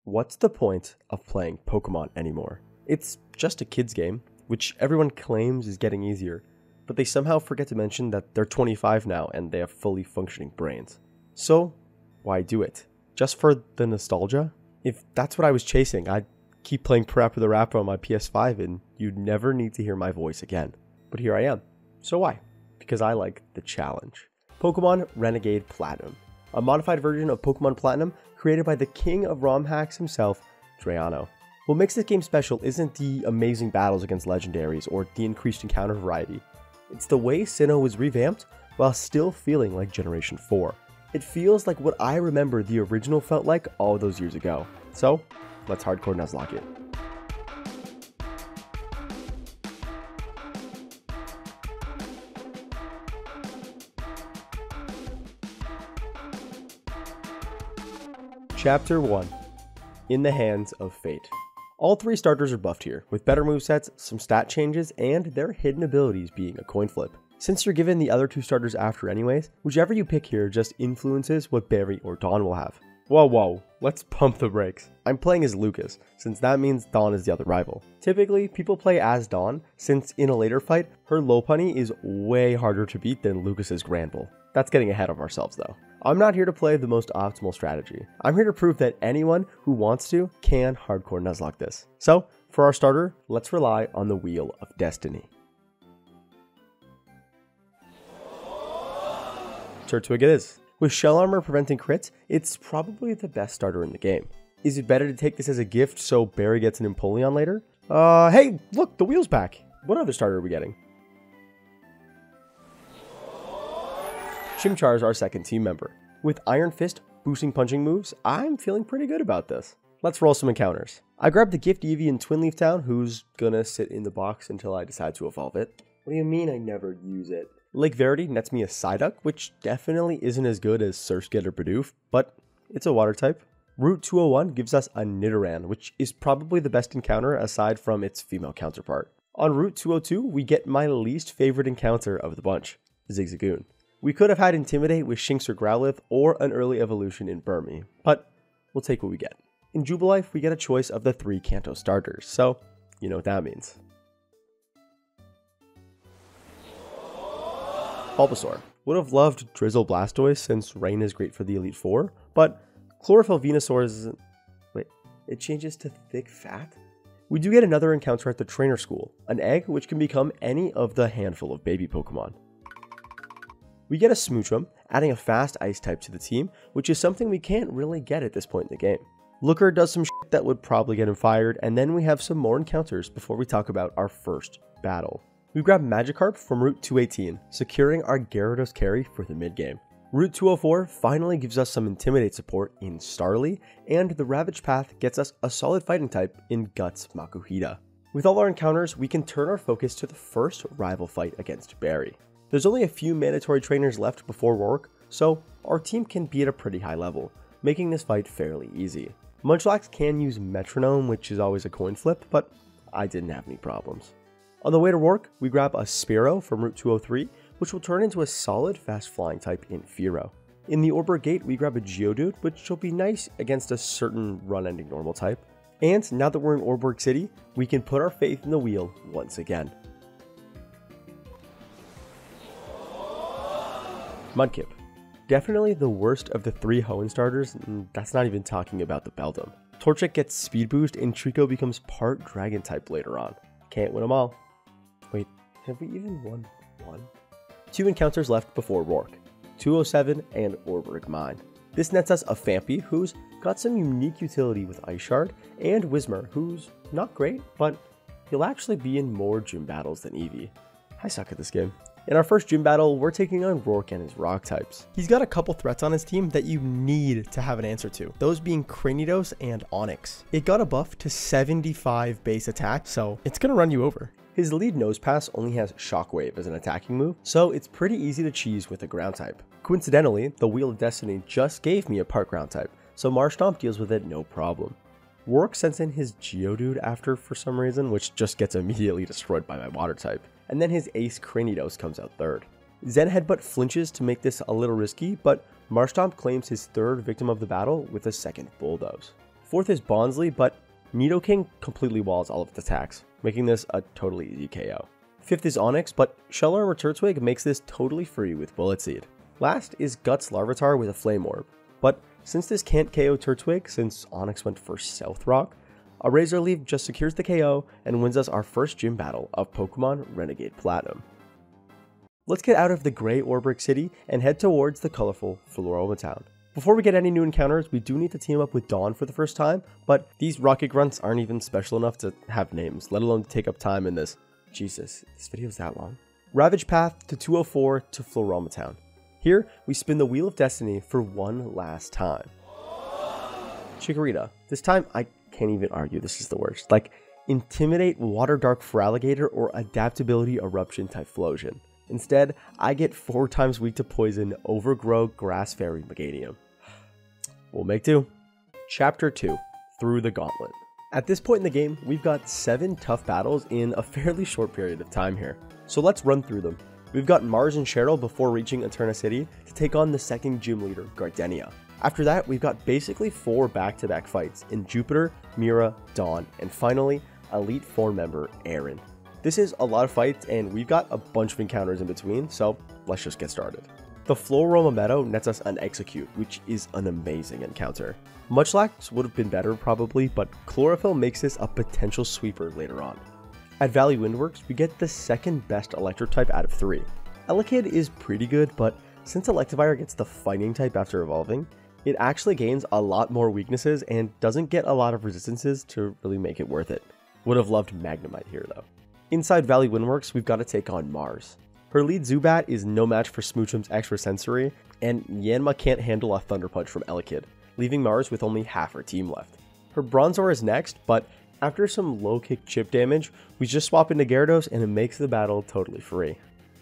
What's the point of playing Pokemon anymore? It's just a kid's game, which everyone claims is getting easier, but they somehow forget to mention that they're 25 now and they have fully functioning brains. So, why do it? Just for the nostalgia? If that's what I was chasing, I'd keep playing Parappa the Rapper on my PS5 and you'd never need to hear my voice again. But here I am. So why? Because I like the challenge. Pokemon Renegade Platinum, a modified version of Pokemon Platinum created by the king of ROM hacks himself, Drayano. What makes this game special isn't the amazing battles against Legendaries or the increased encounter variety. It's the way Sinnoh was revamped while still feeling like Generation 4. It feels like what I remember the original felt like all those years ago. So, let's hardcore Nuzlocke it. Chapter 1. In the Hands of Fate. All three starters are buffed here, with better movesets, some stat changes, and their hidden abilities being a coin flip. Since you're given the other two starters after anyways, whichever you pick here just influences what Barry or Dawn will have. Whoa, let's pump the brakes. I'm playing as Lucas, since that means Dawn is the other rival. Typically, people play as Dawn, since in a later fight, her Lopunny is way harder to beat than Lucas's Granbull. That's getting ahead of ourselves though. I'm not here to play the most optimal strategy. I'm here to prove that anyone who wants to can hardcore Nuzlocke this. So, for our starter, let's rely on the Wheel of Destiny. Turtwig it is. With Shell Armor preventing crits, it's probably the best starter in the game. Is it better to take this as a gift so Barry gets an Empoleon later? Hey, look, the wheel's back. What other starter are we getting? Chimchar's our second team member. With Iron Fist boosting punching moves, I'm feeling pretty good about this. Let's roll some encounters. I grabbed the Gift Eevee in Twin Leaf Town, who's gonna sit in the box until I decide to evolve it. What do you mean I never use it? Lake Verity nets me a Psyduck, which definitely isn't as good as Surskit or Bidoof, but it's a water type. Route 201 gives us a Nidoran, which is probably the best encounter aside from its female counterpart. On Route 202, we get my least favorite encounter of the bunch, Zigzagoon. We could have had Intimidate with Shinx or Growlithe or an early evolution in Burmy, but we'll take what we get. In Jubilife, we get a choice of the 3 Kanto starters, so you know what that means. Bulbasaur. Would have loved Drizzle Blastoise since Rain is great for the Elite Four, but Chlorophyll Venusaur isn't... Wait, it changes to Thick Fat? We do get another encounter at the Trainer School, an egg which can become any of the handful of baby Pokemon. We get a Smoochum, adding a fast ice type to the team, which is something we can't really get at this point in the game. Looker does some shit that would probably get him fired, and then we have some more encounters before we talk about our first battle. We grab Magikarp from Route 218, securing our Gyarados carry for the mid-game. Route 204 finally gives us some Intimidate support in Starly, and the Ravage Path gets us a solid fighting type in Guts Makuhita. With all our encounters, we can turn our focus to the first rival fight against Barry. There's only a few mandatory trainers left before Rourke, so our team can be at a pretty high level, making this fight fairly easy. Munchlax can use Metronome, which is always a coin flip, but I didn't have any problems. On the way to Rourke, we grab a Spearow from Route 203, which will turn into a solid fast flying type in Fearow. In the Orber Gate, we grab a Geodude, which will be nice against a certain run-ending normal type. And now that we're in Orberg City, we can put our faith in the wheel once again. Mudkip. Definitely the worst of the 3 Hoenn starters, and that's not even talking about the Beldum. Torchic gets speed boost and Trico becomes part dragon type later on. Can't win them all. Wait, have we even won one? 2 encounters left before Rourke, 207 and Orberg Mine. This nets us a Phanpy who's got some unique utility with Ice Shard, and Whismur who's not great, but he'll actually be in more gym battles than Eevee. I suck at this game. In our first gym battle, we're taking on Rourke and his rock types. He's got a couple threats on his team that you need to have an answer to, those being Cranidos and Onix. It got a buff to 75 base attack, so it's gonna run you over. His lead Nose Pass only has Shockwave as an attacking move, so it's pretty easy to cheese with a ground type. Coincidentally, the Wheel of Destiny just gave me a part ground type, so Marshtomp deals with it no problem. Rourke sends in his Geodude after for some reason, which just gets immediately destroyed by my water type. And then his ace Cranidos comes out third. Zen Headbutt flinches to make this a little risky, but Marshtomp claims his third victim of the battle with a second Bulldoze. Fourth is Bonsly, but Nidoking completely walls all of its attacks, making this a totally easy KO. Fifth is Onix, but Shell Armor Turtwig makes this totally free with Bullet Seed. Last is Guts Larvitar with a Flame Orb, but since this can't KO Turtwig since Onix went for South Rock, a Razor Leaf just secures the KO and wins us our first gym battle of Pokemon Renegade Platinum. Let's get out of the grey Orbrick City and head towards the colorful Floroma Town. Before we get any new encounters, we do need to team up with Dawn for the first time, but these Rocket Grunts aren't even special enough to have names, let alone take up time in this. Jesus, this video's that long. Ravage Path to 204 to Floroma Town. Here, we spin the Wheel of Destiny for one last time. Chikorita. This time, I can't even argue this is the worst. Like, Intimidate Water Dark Feraligatr or Adaptability Eruption Typhlosion. Instead, I get 4 times weak to poison Overgrow Grass Fairy Meganium. We'll make do. Chapter 2, Through the Gauntlet. At this point in the game, we've got 7 tough battles in a fairly short period of time here. So let's run through them. We've got Mars and Cheryl before reaching Eterna City to take on the second gym leader, Gardenia. After that, we've got basically 4 back-to-back fights in Jupiter, Mira, Dawn, and finally, Elite 4 member Aaron. This is a lot of fights, and we've got a bunch of encounters in between, so let's just get started. The Floroma Meadow nets us an Execute, which is an amazing encounter. Munchlax would have been better probably, but Chlorophyll makes this a potential sweeper later on. At Valley Windworks, we get the second best Electric type out of 3. Elekid is pretty good, but since Electivire gets the Fighting type after evolving, it actually gains a lot more weaknesses and doesn't get a lot of resistances to really make it worth it. Would have loved Magnemite here though. Inside Valley Windworks, we've got to take on Mars. Her lead Zubat is no match for Smoochum's Extrasensory, and Yanma can't handle a Thunder Punch from Elekid, leaving Mars with only half her team left. Her Bronzor is next, but after some low kick chip damage, we just swap into Gyarados and it makes the battle totally free.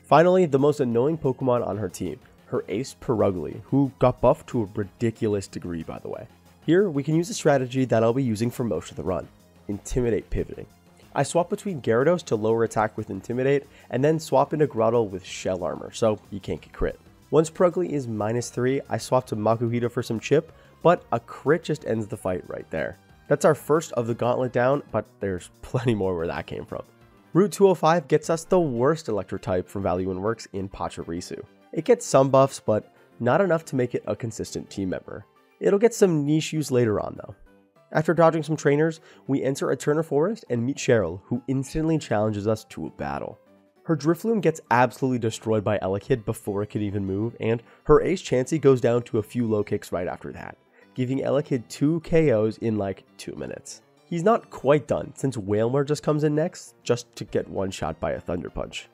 Finally, the most annoying Pokemon on her team, her ace Perugly, who got buffed to a ridiculous degree by the way. Here, we can use a strategy that I'll be using for most of the run, Intimidate Pivoting. I swap between Gyarados to lower attack with Intimidate, and then swap into Grottle with Shell Armor, so you can't get crit. Once Perugly is -3, I swap to Makuhita for some chip, but a crit just ends the fight right there. That's our first of the gauntlet down, but there's plenty more where that came from. Route 205 gets us the worst Electric type from Valley Windworks in Pachirisu. It gets some buffs, but not enough to make it a consistent team member. It'll get some niche use later on though. After dodging some trainers, we enter Eterna Forest and meet Cheryl, who instantly challenges us to a battle. Her Drifloon gets absolutely destroyed by Elekid before it can even move, and her ace Chansey goes down to a few low kicks right after that, giving Elekid 2 KOs in like 2 minutes. He's not quite done, since Wailmer just comes in next, just to get one shot by a Thunder Punch.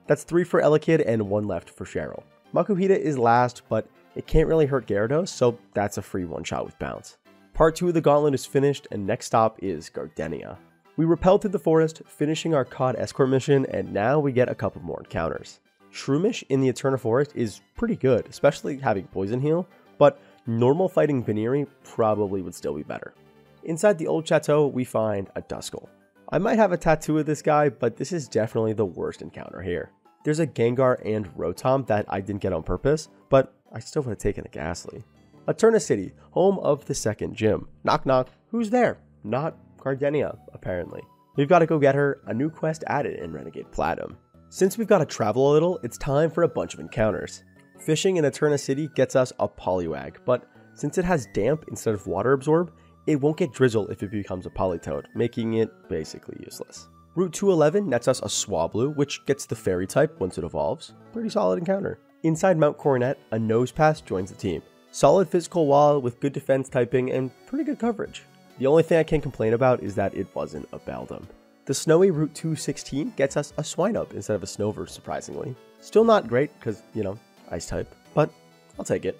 That's 3 for Elekid and 1 left for Cheryl. Makuhita is last, but it can't really hurt Gyarados, so that's a free one shot with Bounce. Part 2 of the gauntlet is finished, and next stop is Gardenia. We rappel through the forest, finishing our COD escort mission, and now we get a couple more encounters. Shroomish in the Eterna Forest is pretty good, especially having Poison Heal, but normal fighting Venery probably would still be better. Inside the old chateau, we find a Duskull. I might have a tattoo of this guy, but this is definitely the worst encounter here. There's a Gengar and Rotom that I didn't get on purpose, but I still would have taken a Ghastly. Eterna City, home of the second gym. Knock knock, who's there? Not Gardenia, apparently. We've got to go get her, a new quest added in Renegade Platinum. Since we've got to travel a little, it's time for a bunch of encounters. Fishing in Eterna City gets us a Poliwag, but since it has Damp instead of Water Absorb, it won't get Drizzle if it becomes a Politoed, making it basically useless. Route 211 nets us a Swablu, which gets the Fairy type once it evolves. Pretty solid encounter. Inside Mount Coronet, a Nosepass joins the team. Solid physical wall with good defense typing and pretty good coverage. The only thing I can complain about is that it wasn't a Beldum. The snowy Route 216 gets us a Swinub instead of a Snover, surprisingly. Still not great because, you know, Ice type, but I'll take it.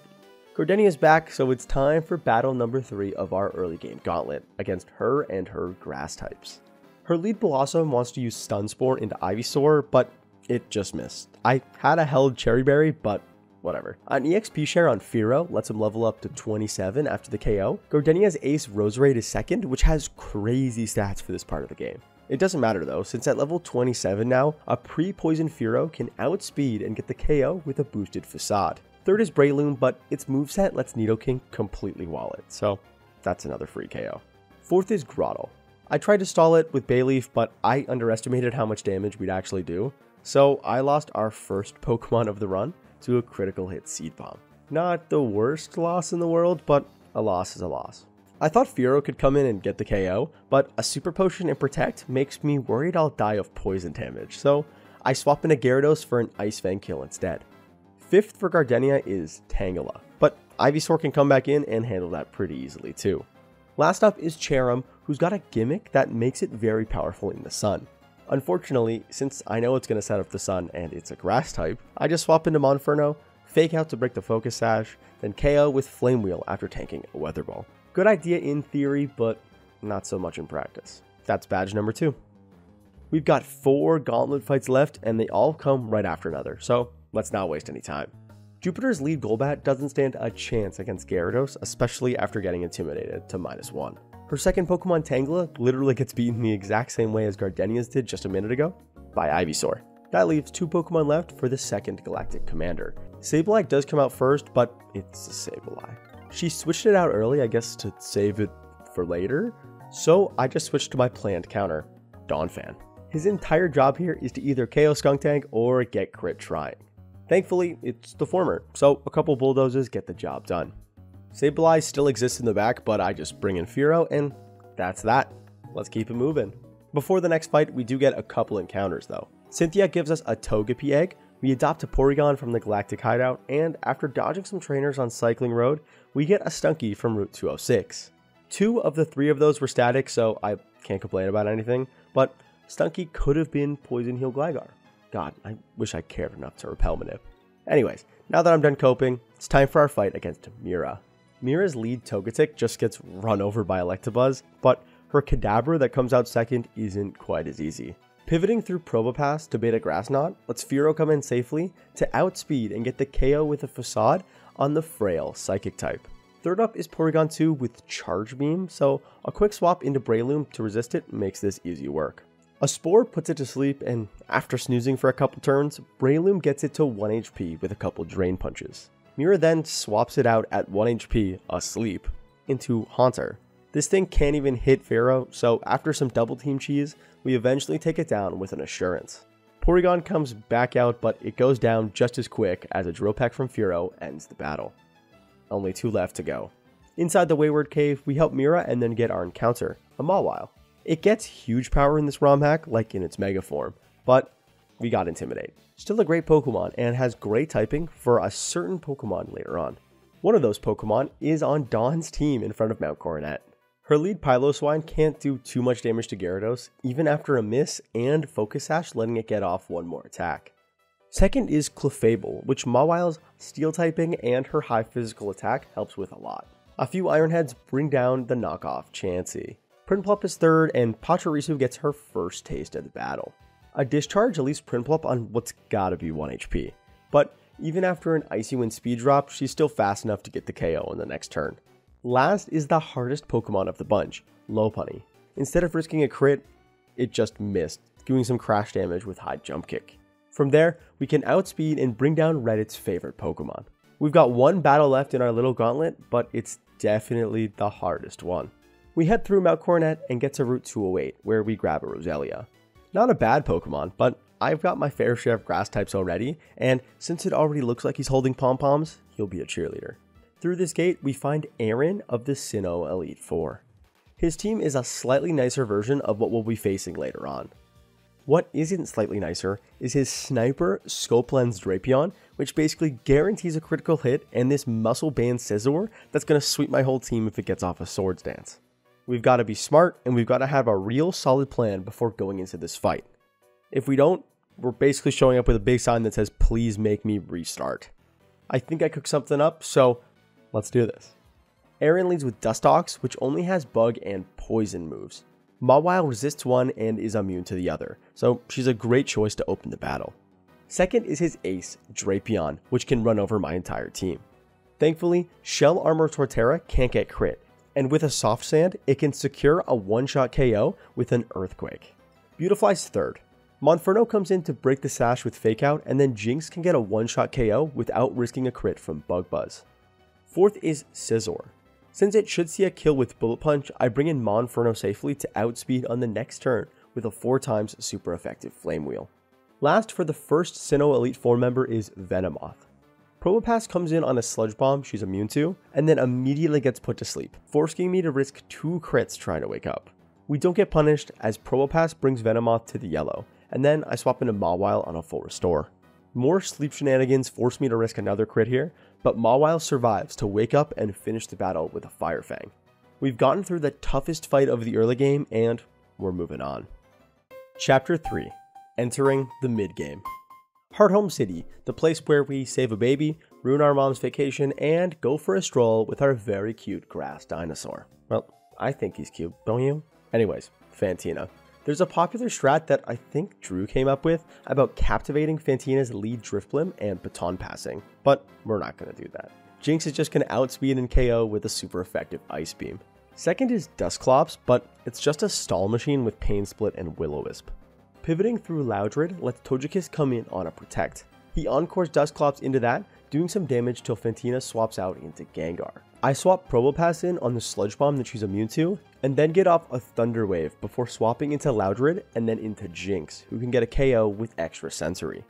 Gardenia is back, so it's time for battle number 3 of our early game gauntlet against her and her Grass types. Her lead Blossom wants to use Stun Spore into Ivysaur, but it just missed. I had a held Cherry Berry, but whatever. An EXP share on Fearow lets him level up to 27 after the KO. Gardenia's ace Roserade is second, which has crazy stats for this part of the game. It doesn't matter though, since at level 27 now, a pre-poison Fearow can outspeed and get the KO with a boosted Facade. Third is Breloom, but its moveset lets Nidoking completely wall it, so that's another free KO. Fourth is Grottle. I tried to stall it with Bayleaf, but I underestimated how much damage we'd actually do, so I lost our first Pokemon of the run to a critical hit Seed Bomb. Not the worst loss in the world, but a loss is a loss. I thought Fearow could come in and get the KO, but a Super Potion and Protect makes me worried I'll die of poison damage, so I swap in a Gyarados for an Ice Fang kill instead. Fifth for Gardenia is Tangela, but Ivysaur can come back in and handle that pretty easily too. Last up is Cherim, who's got a gimmick that makes it very powerful in the sun. Unfortunately, since I know it's going to set up the sun and it's a grass type, I just swap into Monferno, Fake Out to break the Focus Sash, then KO with Flame Wheel after tanking a Weather Ball. Good idea in theory, but not so much in practice. That's badge number 2. We've got 4 gauntlet fights left and they all come right after another, so let's not waste any time. Jupiter's lead Golbat doesn't stand a chance against Gyarados, especially after getting intimidated to -1. Her second Pokemon Tangela literally gets beaten the exact same way as Gardenia's did just a minute ago, by Ivysaur. That leaves 2 Pokemon left for the second Galactic Commander. Sableye does come out first, but it's a Sableye. She switched it out early, I guess to save it for later, so I just switched to my planned counter, Donphan. His entire job here is to either KO Skuntank or get crit trying. Thankfully, it's the former, so a couple Bulldozes get the job done. Sableye still exists in the back, but I just bring in Fearow, and that's that. Let's keep it moving. Before the next fight, we do get a couple encounters though. Cynthia gives us a Togepi egg, we adopt a Porygon from the Galactic Hideout, and after dodging some trainers on Cycling Road, we get a Stunky from Route 206. 2 of the 3 of those were static, so I can't complain about anything, but Stunky could have been Poison Heal Gligar. God, I wish I cared enough to repel Manip. Anyways, now that I'm done coping, it's time for our fight against Mira. Mira's lead Togetic just gets run over by Electabuzz, but her Kadabra that comes out second isn't quite as easy. Pivoting through Probopass to Beta Grass Knot lets Fearow come in safely to outspeed and get the KO with a Facade on the frail Psychic type. Third up is Porygon 2 with Charge Beam, so a quick swap into Breloom to resist it makes this easy work. A Spore puts it to sleep, and after snoozing for a couple turns, Breloom gets it to 1 HP with a couple Drain Punches. Mira then swaps it out at 1 HP, asleep, into Haunter. This thing can't even hit Fearow, so after some double team cheese, we eventually take it down with an Assurance. Porygon comes back out, but it goes down just as quick as a Drill Peck from Fearow ends the battle. Only 2 left to go. Inside the Wayward Cave, we help Mira and then get our encounter, a Mawile. It gets huge power in this ROM hack, like in its Mega form, but we got Intimidate. Still a great Pokemon and has great typing for a certain Pokemon later on. One of those Pokemon is on Dawn's team in front of Mount Coronet. Her lead Piloswine can't do too much damage to Gyarados, even after a miss and Focus Sash letting it get off one more attack. Second is Clefable, which Mawile's steel typing and her high physical attack helps with a lot. A few Iron Heads bring down the knockoff Chansey. Prinplup is third, and Pachirisu gets her first taste of the battle. A Discharge leaves Prinplup on what's gotta be 1 HP, but even after an Icy Wind speed drop, she's still fast enough to get the KO in the next turn. Last is the hardest Pokemon of the bunch, Lopunny. Instead of risking a crit, it just missed, doing some crash damage with high jump kick. From there, we can outspeed and bring down Reddit's favorite Pokemon. We've got 1 battle left in our little gauntlet, but it's definitely the hardest one. We head through Mount Coronet and get to Route 208, where we grab a Roselia. Not a bad Pokemon, but I've got my fair share of grass types already, and since it already looks like he's holding pom-poms, he'll be a cheerleader. Through this gate, we find Aaron of the Sinnoh Elite Four. His team is a slightly nicer version of what we'll be facing later on. What isn't slightly nicer is his Sniper Scope Lens Drapion, which basically guarantees a critical hit, and this Muscle Band Scizor that's going to sweep my whole team if it gets off a Swords Dance. We've got to be smart, and we've got to have a real solid plan before going into this fight. If we don't, we're basically showing up with a big sign that says, "Please make me restart." I think I cooked something up, so let's do this. Aaron leads with Dustox, which only has Bug and Poison moves. Mawile resists one and is immune to the other, so she's a great choice to open the battle. Second is his ace, Drapion, which can run over my entire team. Thankfully, Shell Armor Torterra can't get crit, and with a Soft Sand, it can secure a one-shot KO with an Earthquake. Beautifly's third. Monferno comes in to break the sash with Fake Out, and then Jinx can get a one-shot KO without risking a crit from Bug Buzz. Fourth is Scizor. Since it should see a kill with Bullet Punch, I bring in Monferno safely to outspeed on the next turn with a 4x super effective Flame Wheel. Last for the first Sinnoh Elite 4 member is Venomoth. Probopass comes in on a Sludge Bomb she's immune to, and then immediately gets put to sleep, forcing me to risk 2 crits trying to wake up. We don't get punished as Probopass brings Venomoth to the yellow, and then I swap into Mawile on a full restore. More sleep shenanigans force me to risk another crit here, but Mawile survives to wake up and finish the battle with a Fire Fang. We've gotten through the toughest fight of the early game, and we're moving on. Chapter 3. Entering the mid-game. Hearthome City, the place where we save a baby, ruin our mom's vacation, and go for a stroll with our very cute grass dinosaur. Well, I think he's cute, don't you? Anyways, Fantina. There's a popular strat that I think Drew came up with about captivating Fantina's lead Drifblim and baton passing, but we're not going to do that. Jinx is just going to outspeed and KO with a super effective Ice Beam. Second is Dusclops, but it's just a stall machine with Pain Split and Will-O-Wisp. Pivoting through Loudred lets Togekiss come in on a Protect. He encores Dusclops into that, doing some damage till Fantina swaps out into Gengar. I swap Probopass in on the Sludge Bomb that she's immune to, and then get off a Thunder Wave before swapping into Loudred and then into Jinx, who can get a KO with extra Sensory.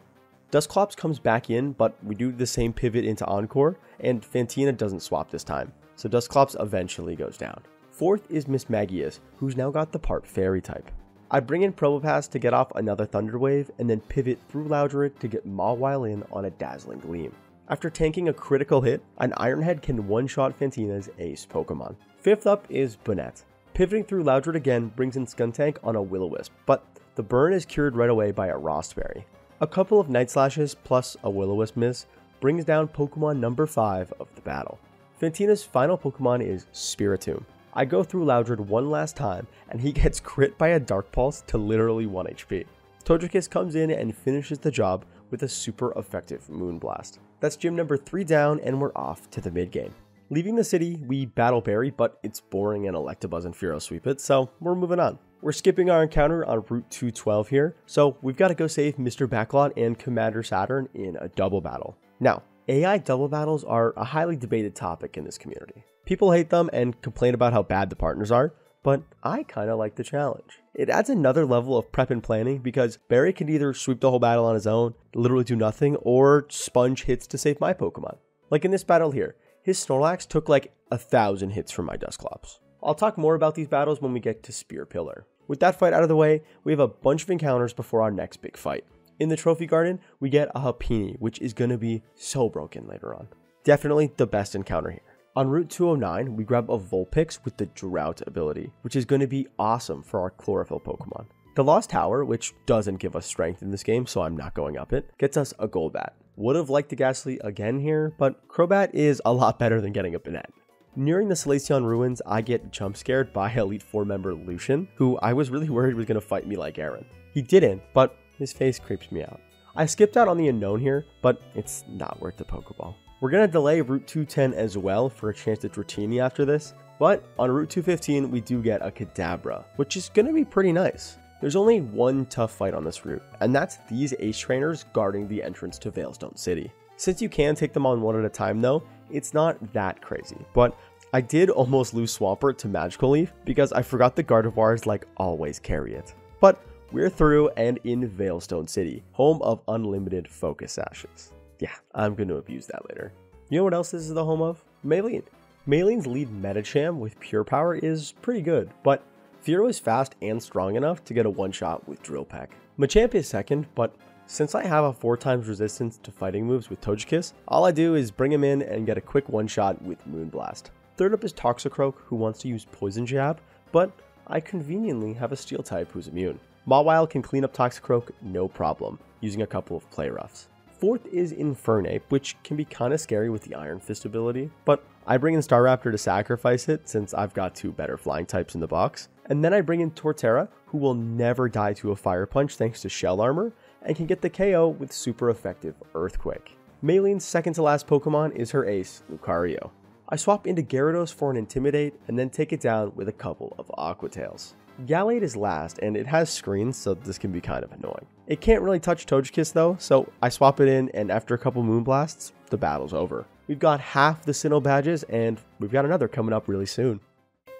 Dusclops comes back in, but we do the same pivot into Encore, and Fantina doesn't swap this time, so Dusclops eventually goes down. Fourth is Mismagius, who's now got the part Fairy type. I bring in Probopass to get off another Thunder Wave, and then pivot through Loudred to get Mawile in on a Dazzling Gleam. After tanking a critical hit, an Ironhead can one-shot Fantina's ace Pokemon. Fifth up is Bonnet. Pivoting through Loudred again brings in Skuntank on a Will-O-Wisp, but the burn is cured right away by a Rostberry. A couple of Night Slashes plus a Will-O-Wisp miss brings down Pokemon number 5 of the battle. Fantina's final Pokemon is Spiritomb. I go through Loudred one last time, and he gets crit by a Dark Pulse to literally 1 HP. Togekiss comes in and finishes the job with a super effective Moonblast. That's gym number 3 down, and we're off to the mid-game. Leaving the city, we battle Barry, but it's boring and Electabuzz and Fearow sweep it, so we're moving on. We're skipping our encounter on Route 212 here, so we've got to go save Mr. Backlot and Commander Saturn in a double battle. Now, AI double battles are a highly debated topic in this community. People hate them and complain about how bad the partners are, but I kind of like the challenge. It adds another level of prep and planning because Barry can either sweep the whole battle on his own, literally do nothing, or sponge hits to save my Pokemon. Like in this battle here, his Snorlax took like 1,000 hits from my Dusclops. I'll talk more about these battles when we get to Spear Pillar. With that fight out of the way, we have a bunch of encounters before our next big fight. In the Trophy Garden, we get a Happiny, which is going to be so broken later on. Definitely the best encounter here. On Route 209, we grab a Vulpix with the Drought ability, which is going to be awesome for our Chlorophyll Pokemon. The Lost Tower, which doesn't give us strength in this game, so I'm not going up it, gets us a Golbat. Would have liked the Ghastly again here, but Crobat is a lot better than getting a Banette. Nearing the Solaceon Ruins, I get jump scared by Elite 4 member Lucian, who I was really worried was going to fight me like Aaron. He didn't, but his face creeps me out. I skipped out on the Unknown here, but it's not worth the Pokeball. We're going to delay Route 210 as well for a chance at Dratini after this, but on Route 215 we do get a Kadabra, which is going to be pretty nice. There's only one tough fight on this route, and that's these Ace Trainers guarding the entrance to Veilstone City. Since you can take them on one at a time though, it's not that crazy, but I did almost lose Swampert to Magical Leaf because I forgot the Gardevoirs like always carry it. But we're through and in Veilstone City, home of unlimited Focus Ashes. Yeah, I'm going to abuse that later. You know what else this is the home of? Maylene. Maylene's lead Medicham with Pure Power is pretty good, but Fearow is fast and strong enough to get a one-shot with Drill Peck. Machamp is second, but since I have a 4x resistance to fighting moves with Togekiss, all I do is bring him in and get a quick one-shot with Moonblast. Third up is Toxicroak, who wants to use Poison Jab, but I conveniently have a Steel type who's immune. Mawile can clean up Toxicroak no problem, using a couple of Play Roughs. Fourth is Infernape, which can be kind of scary with the Iron Fist ability, but I bring in Staraptor to sacrifice it since I've got 2 better flying types in the box. And then I bring in Torterra, who will never die to a Fire Punch thanks to Shell Armor, and can get the KO with super effective Earthquake. Maylene's second to last Pokemon is her ace, Lucario. I swap into Gyarados for an Intimidate, and then take it down with a couple of Aqua Tails. Gallade is last, and it has screens, so this can be kind of annoying. It can't really touch Togekiss though, so I swap it in, and after a couple Moonblasts, the battle's over. We've got half the Sinnoh badges, and we've got another coming up really soon.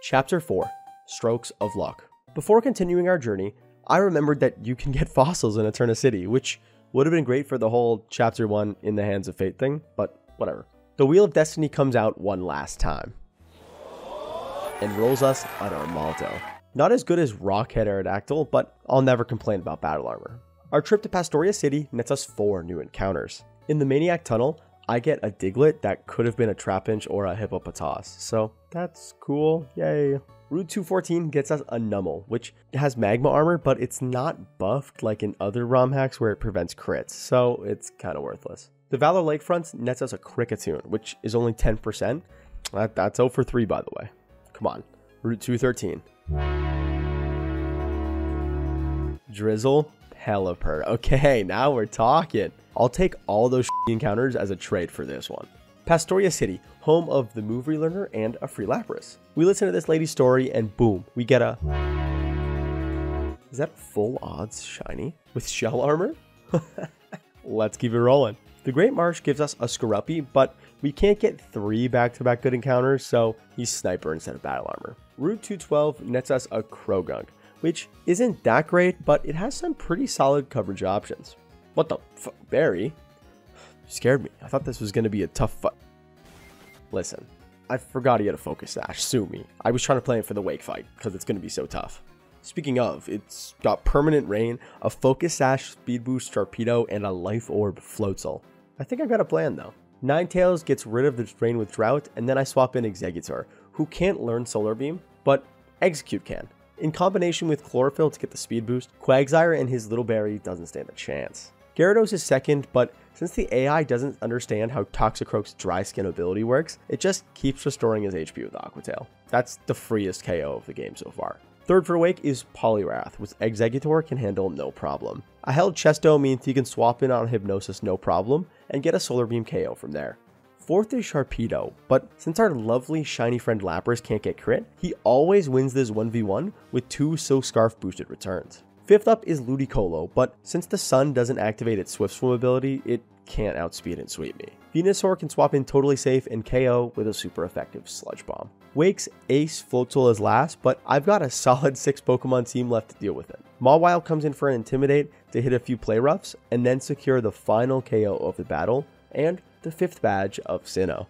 Chapter 4, Strokes of Luck. Before continuing our journey, I remembered that you can get fossils in Eterna City, which would have been great for the whole Chapter 1 in the hands of fate thing, but whatever. The Wheel of Destiny comes out one last time and rolls us an Armaldo. Not as good as Rockhead Aerodactyl, but I'll never complain about battle armor. Our trip to Pastoria City nets us 4 new encounters. In the Maniac Tunnel, I get a Diglett that could have been a Trapinch or a Hippopotas, so that's cool, yay. Route 214 gets us a Numel, which has Magma armor, but it's not buffed like in other ROM hacks where it prevents crits, so it's kind of worthless. The Valor Lakefront nets us a Kricketune, which is only 10%. That's 0 for 3, by the way. Come on. Route 213. Drizzle Pelipper. Okay, now we're talking. I'll take all those encounters as a trade for this one. Pastoria City, home of the Move Relearner and a free Lapras. We listen to this lady's story and boom, we get a... Is that full odds shiny? With shell armor? Let's keep it rolling. The Great Marsh gives us a Skorupi, but we can't get 3 back-to-back good encounters, so he's Sniper instead of Battle Armor. Route 212 nets us a Krogunk, which isn't that great, but it has some pretty solid coverage options. What the f... Barry? You scared me. I thought this was going to be a tough fight. Listen, I forgot he had a Focus Sash. Sue me. I was trying to play it for the Wake fight, because it's going to be so tough. Speaking of, it's got Permanent Rain, a Focus Sash, Speed Boost Torpedo, and a Life Orb Floatzel. I think I've got a plan though. Ninetales gets rid of the Rain with Drought, and then I swap in Exeggutor, who can't learn Solar Beam, but Execute can. In combination with Chlorophyll to get the speed boost, Quagsire and his Little Berry doesn't stand a chance. Gyarados is second, but since the AI doesn't understand how Toxicroak's Dry Skin ability works, it just keeps restoring his HP with Aqua Tail. That's the freest KO of the game so far. Third for Wake is Poliwrath, which Exeggutor can handle no problem. I held Chesto means he can swap in on Hypnosis no problem, and get a Solar Beam KO from there. Fourth is Sharpedo, but since our lovely shiny friend Lapras can't get crit, he always wins this 1v1 with 2 Silk Scarf boosted returns. Fifth up is Ludicolo, but since the sun doesn't activate its Swift Swim ability, it can't outspeed and sweep me. Venusaur can swap in totally safe and KO with a super effective Sludge Bomb. Wake's Ace Floatzel is last, but I've got a solid 6 Pokemon team left to deal with it. Mawile comes in for an Intimidate to hit a few play roughs, and then secure the final KO of the battle, and the 5th badge of Sinnoh.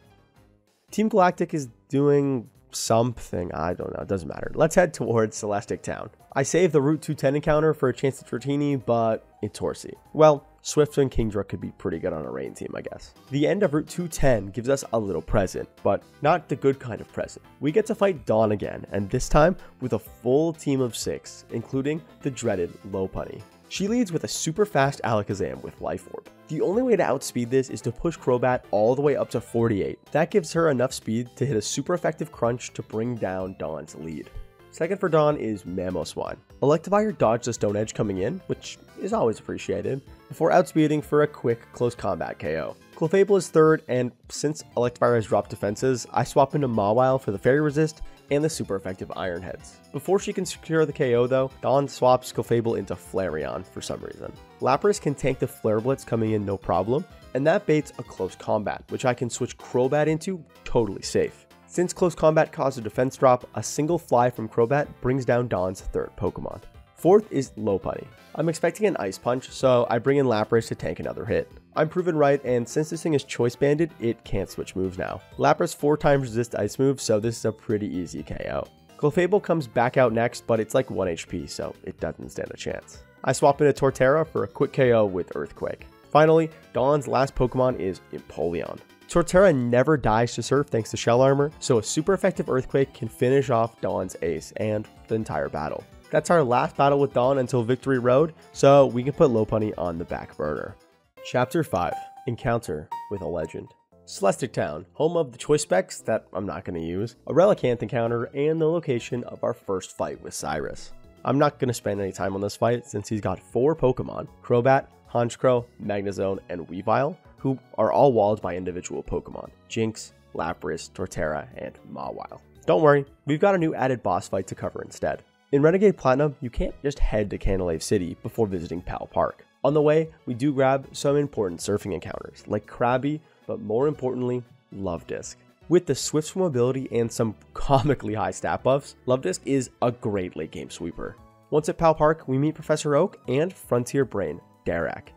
Team Galactic is doing something, I don't know, it doesn't matter. Let's head towards Celestic Town. I saved the Route 210 encounter for a chance at Dratini, but it's horsey. Well, Swift and Kingdra could be pretty good on a rain team, I guess. The end of Route 210 gives us a little present, but not the good kind of present. We get to fight Dawn again, and this time with a full team of 6, including the dreaded Lopunny. She leads with a super fast Alakazam with Life Orb. The only way to outspeed this is to push Crobat all the way up to 48. That gives her enough speed to hit a super effective crunch to bring down Dawn's lead. Second for Dawn is Mamoswine. Electivire dodged the Stone Edge coming in, which is always appreciated, before outspeeding for a quick close combat KO. Clefable is third, and since Electivire has dropped defenses, I swap into Mawile for the Fairy Resist and the super effective Iron Heads. Before she can secure the KO though, Dawn swaps Clefable into Flareon for some reason. Lapras can tank the Flare Blitz coming in no problem, and that baits a close combat, which I can switch Crobat into totally safe. Since close combat caused a defense drop, a single fly from Crobat brings down Dawn's 3rd Pokemon. Fourth is Lopunny. I'm expecting an Ice Punch, so I bring in Lapras to tank another hit. I'm proven right, and since this thing is choice banded, it can't switch moves now. Lapras 4 times resist ice moves, so this is a pretty easy KO. Clefable comes back out next, but it's like 1 HP, so it doesn't stand a chance. I swap into Torterra for a quick KO with Earthquake. Finally, Dawn's last Pokemon is Empoleon. Torterra never dies to Surf thanks to Shell Armor, so a super effective Earthquake can finish off Dawn's ace and the entire battle. That's our last battle with Dawn until Victory Road, so we can put Lopunny on the back burner. Chapter 5, Encounter with a Legend. Celestic Town, home of the choice specs that I'm not going to use, a Relicanth encounter, and the location of our first fight with Cyrus. I'm not going to spend any time on this fight since he's got 4 Pokemon, Crobat, Honchkrow, Magnezone, and Weavile, who are all walled by individual Pokemon, Jinx, Lapras, Torterra, and Mawile. Don't worry, we've got a new added boss fight to cover instead. In Renegade Platinum, you can't just head to Canalave City before visiting Pal Park. On the way, we do grab some important surfing encounters, like Krabby, but more importantly, Luvdisc. With the swift mobility and some comically high stat buffs, Luvdisc is a great late game sweeper. Once at Pal Park, we meet Professor Oak and Frontier Brain, Darak.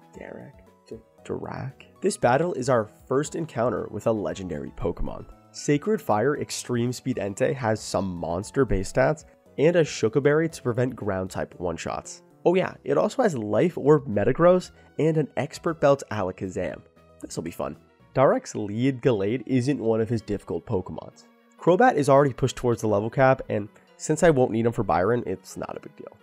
This battle is our first encounter with a legendary Pokemon. Sacred Fire Extreme Speed Entei has some monster base stats and a Shukaberry to prevent ground type one-shots. Oh yeah, it also has Life Orb Metagross and an Expert Belt Alakazam. This'll be fun. Darak's lead Gallade isn't one of his difficult Pokemons. Crobat is already pushed towards the level cap, and since I won't need him for Byron, it's not a big deal.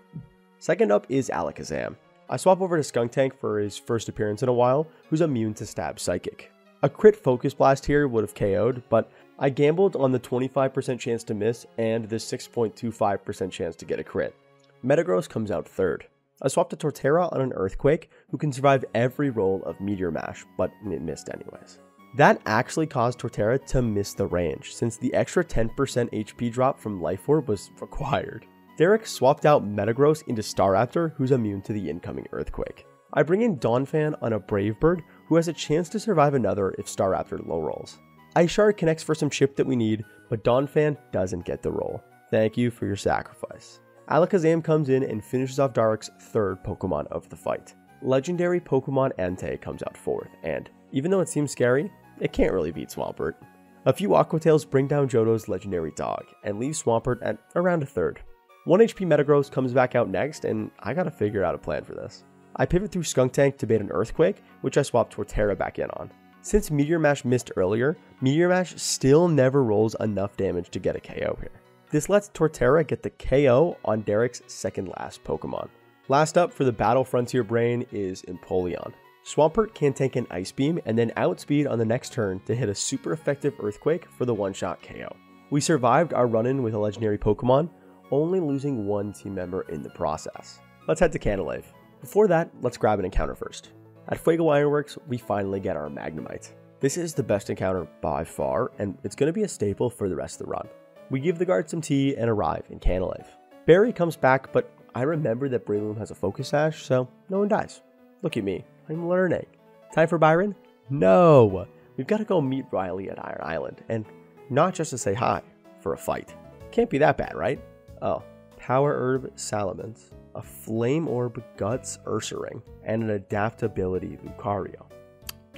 Second up is Alakazam. I swap over to Skuntank for his first appearance in a while, who's immune to Stab Psychic. A crit Focus Blast here would have KO'd, but I gambled on the 25% chance to miss and the 6.25% chance to get a crit. Metagross comes out third. I swapped to Torterra on an Earthquake, who can survive every roll of Meteor Mash, but it missed anyways. That actually caused Torterra to miss the range, since the extra 10% HP drop from Life Orb was required. Derek swapped out Metagross into Staraptor, who's immune to the incoming Earthquake. I bring in Donphan on a Brave Bird, who has a chance to survive another if Staraptor low rolls. Ice Shard connects for some chip that we need, but Donphan doesn't get the roll. Thank you for your sacrifice. Alakazam comes in and finishes off Darak's third Pokemon of the fight. Legendary Pokemon Entei comes out fourth, and even though it seems scary, it can't really beat Swampert. A few Aqua Tails bring down Johto's legendary dog, and leave Swampert at around a third. 1 HP Metagross comes back out next, and I gotta figure out a plan for this. I pivot through Skuntank to bait an Earthquake, which I swap Torterra back in on. Since Meteor Mash missed earlier, Meteor Mash still never rolls enough damage to get a KO here. This lets Torterra get the KO on Derek's second last Pokemon. Last up for the Battle Frontier Brain is Empoleon. Swampert can tank an Ice Beam and then outspeed on the next turn to hit a super effective Earthquake for the one-shot KO. We survived our run-in with a legendary Pokemon, only losing one team member in the process. Let's head to Canalave. Before that, let's grab an encounter first. At Fuego Ironworks, we finally get our Magnemite. This is the best encounter by far, and it's going to be a staple for the rest of the run. We give the guard some tea and arrive in Canalave. Barry comes back, but I remember that Breloom has a Focus Sash, so no one dies. Look at me, I'm learning. Time for Byron? No! We've got to go meet Riley at Iron Island, and not just to say hi, for a fight. Can't be that bad, right? Oh, Power Herb Salamence, a Flame Orb Guts Ursaring, and an Adaptability Lucario.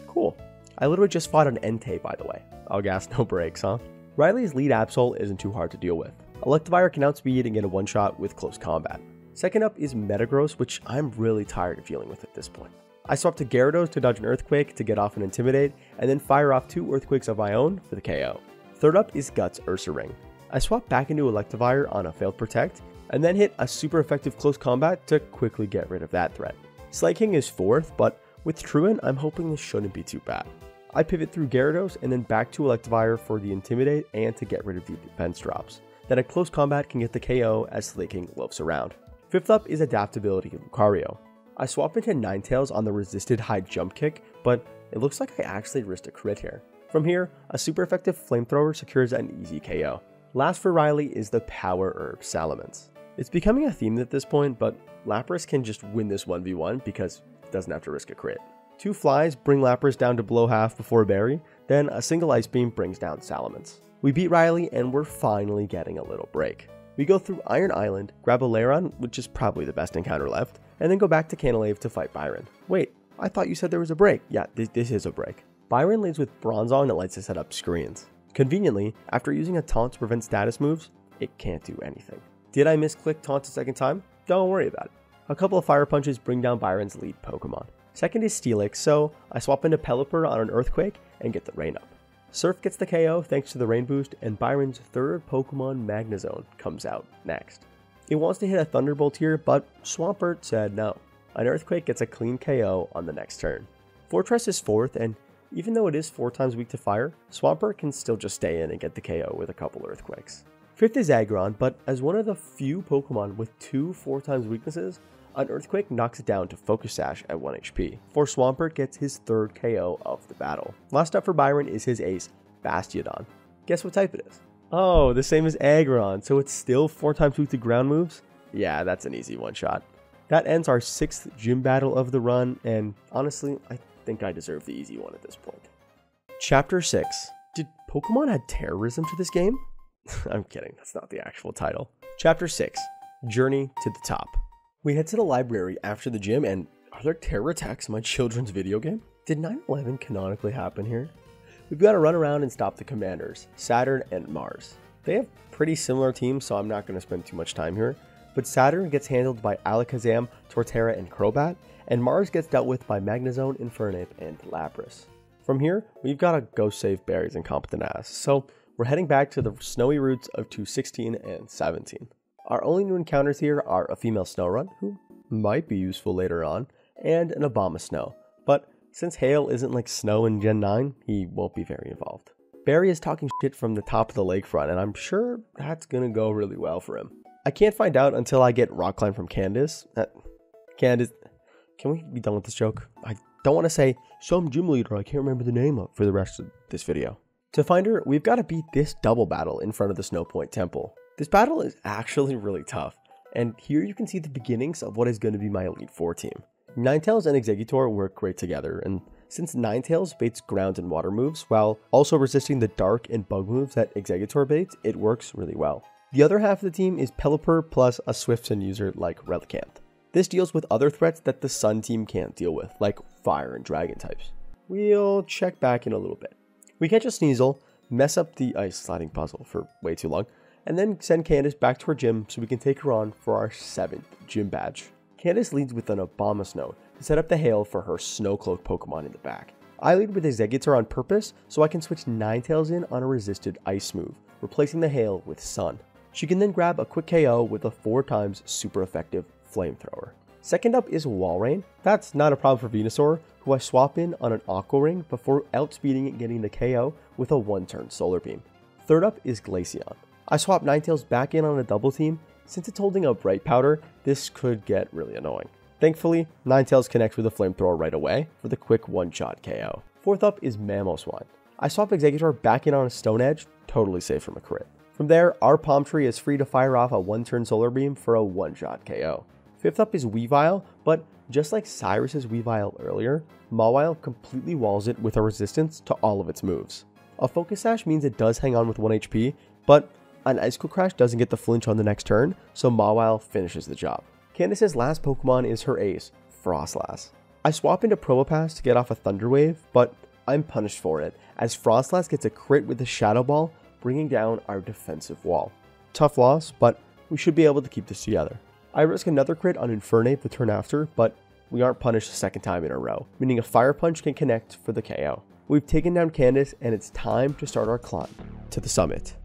Cool. I literally just fought an Entei, by the way. All gas, no brakes, huh? Riley's lead Absol isn't too hard to deal with. Electivire can outspeed and get a one-shot with close combat. Second up is Metagross, which I'm really tired of dealing with at this point. I swap to Gyarados to dodge an Earthquake to get off an Intimidate, and then fire off 2 Earthquakes of my own for the KO. Third up is Guts Ursaring. I swap back into Electivire on a failed Protect, and then hit a super effective close combat to quickly get rid of that threat. Slaking is fourth, but with Truant, I'm hoping this shouldn't be too bad. I pivot through Gyarados and then back to Electivire for the Intimidate and to get rid of the defense drops. Then a close combat can get the KO as Slaking loafs around. Fifth up is Adaptability Lucario. I swap into Ninetales on the resisted high jump kick, but it looks like I actually risked a crit here. From here, a super effective Flamethrower secures an easy KO. Last for Riley is the Power Herb Salamence. It's becoming a theme at this point, but Lapras can just win this 1v1 because it doesn't have to risk a crit. 2 flies bring Lapras down to below half before Berry, then a single Ice Beam brings down Salamence. We beat Riley and we're finally getting a little break. We go through Iron Island, grab a Lairon, which is probably the best encounter left, and then go back to Canalave to fight Byron. Wait, I thought you said there was a break. Yeah, this is a break. Byron leads with Bronzong that lets us set up screens. Conveniently, after using a taunt to prevent status moves, it can't do anything. Did I misclick taunt a second time? Don't worry about it. A couple of Fire Punches bring down Byron's lead Pokemon. Second is Steelix, so I swap into Pelipper on an Earthquake and get the Rain up. Surf gets the KO thanks to the Rain boost, and Byron's third Pokemon Magnezone comes out next. It wants to hit a Thunderbolt here, but Swampert said no. An Earthquake gets a clean KO on the next turn. Fortress is fourth, and even though it is 4 times weak to fire, Swampert can still just stay in and get the KO with a couple Earthquakes. Fifth is Aggron, but as one of the few Pokemon with 2 4 times weaknesses, an Earthquake knocks it down to Focus Sash at 1 HP, before Swampert gets his third KO of the battle. Last up for Byron is his ace, Bastiodon. Guess what type it is? Oh, the same as Aggron, so it's still 4 times weak to ground moves? Yeah, that's an easy one-shot. That ends our 6th gym battle of the run, and honestly, I think I deserve the easy one at this point. Chapter 6. Did Pokemon add terrorism to this game? I'm kidding, that's not the actual title. Chapter 6, Journey to the Top. We head to the library after the gym, and are there terror attacks in my children's video game? Did 9/11 canonically happen here? We've got to run around and stop the commanders, Saturn and Mars. They have pretty similar teams, so I'm not going to spend too much time here. But Saturn gets handled by Alakazam, Torterra, and Crobat, and Mars gets dealt with by Magnezone, Infernape, and Lapras. From here, we've got to go save Barry's incompetent ass, so we're heading back to the snowy routes of 216 and 17. Our only new encounters here are a female Snorunt, who might be useful later on, and an Abomasnow, but since Hail isn't like Snow in Gen 9, he won't be very involved. Barry is talking shit from the top of the lakefront, and I'm sure that's gonna go really well for him. I can't find out until I get Rock Climb from Candace. Candace, can we be done with this joke? I don't want to say some gym leader I can't remember the name of for the rest of this video. To find her, we've got to beat this double battle in front of the Snow Point Temple. This battle is actually really tough, and here you can see the beginnings of what is going to be my Elite Four team. Ninetales and Exeggutor work great together, and since Ninetales baits ground and water moves while also resisting the dark and bug moves that Exeggutor baits, it works really well. The other half of the team is Pelipper plus a Swiftson user like Relicanth. This deals with other threats that the Sun team can't deal with, like Fire and Dragon types. We'll check back in a little bit. We catch a Sneasel, mess up the ice sliding puzzle for way too long, and then send Candace back to her gym so we can take her on for our 7th gym badge. Candace leads with an Abomasnow to set up the Hail for her Snowcloak Pokemon in the back. I lead with Exeggutor on purpose so I can switch Ninetales in on a resisted ice move, replacing the Hail with Sun. She can then grab a quick KO with a 4x super effective Flamethrower. Second up is Walrein. That's not a problem for Venusaur, who I swap in on an Aqua Ring before outspeeding it getting the KO with a 1-turn Solar Beam. Third up is Glaceon. I swap Ninetales back in on a double team. Since it's holding a Bright Powder, this could get really annoying. Thankfully, Ninetales connects with a Flamethrower right away for the quick one-shot KO. Fourth up is Mamoswine. I swap Exeggutor back in on a Stone Edge, totally safe from a crit. From there, our Palm Tree is free to fire off a 1-turn Solar Beam for a one-shot KO. Fifth up is Weavile, but just like Cyrus's Weavile earlier, Mawile completely walls it with a resistance to all of its moves. A Focus Sash means it does hang on with 1 HP, but an Icicle Crash doesn't get the flinch on the next turn, so Mawile finishes the job. Candace's last Pokemon is her ace, Frostlass. I swap into Probopass to get off a Thunder Wave, but I'm punished for it, as Frostlass gets a crit with the Shadow Ball, bringing down our defensive wall. Tough loss, but we should be able to keep this together. I risk another crit on Infernape the turn after, but we aren't punished a second time in a row, meaning a Fire Punch can connect for the KO. We've taken down Candace, and it's time to start our climb to the summit.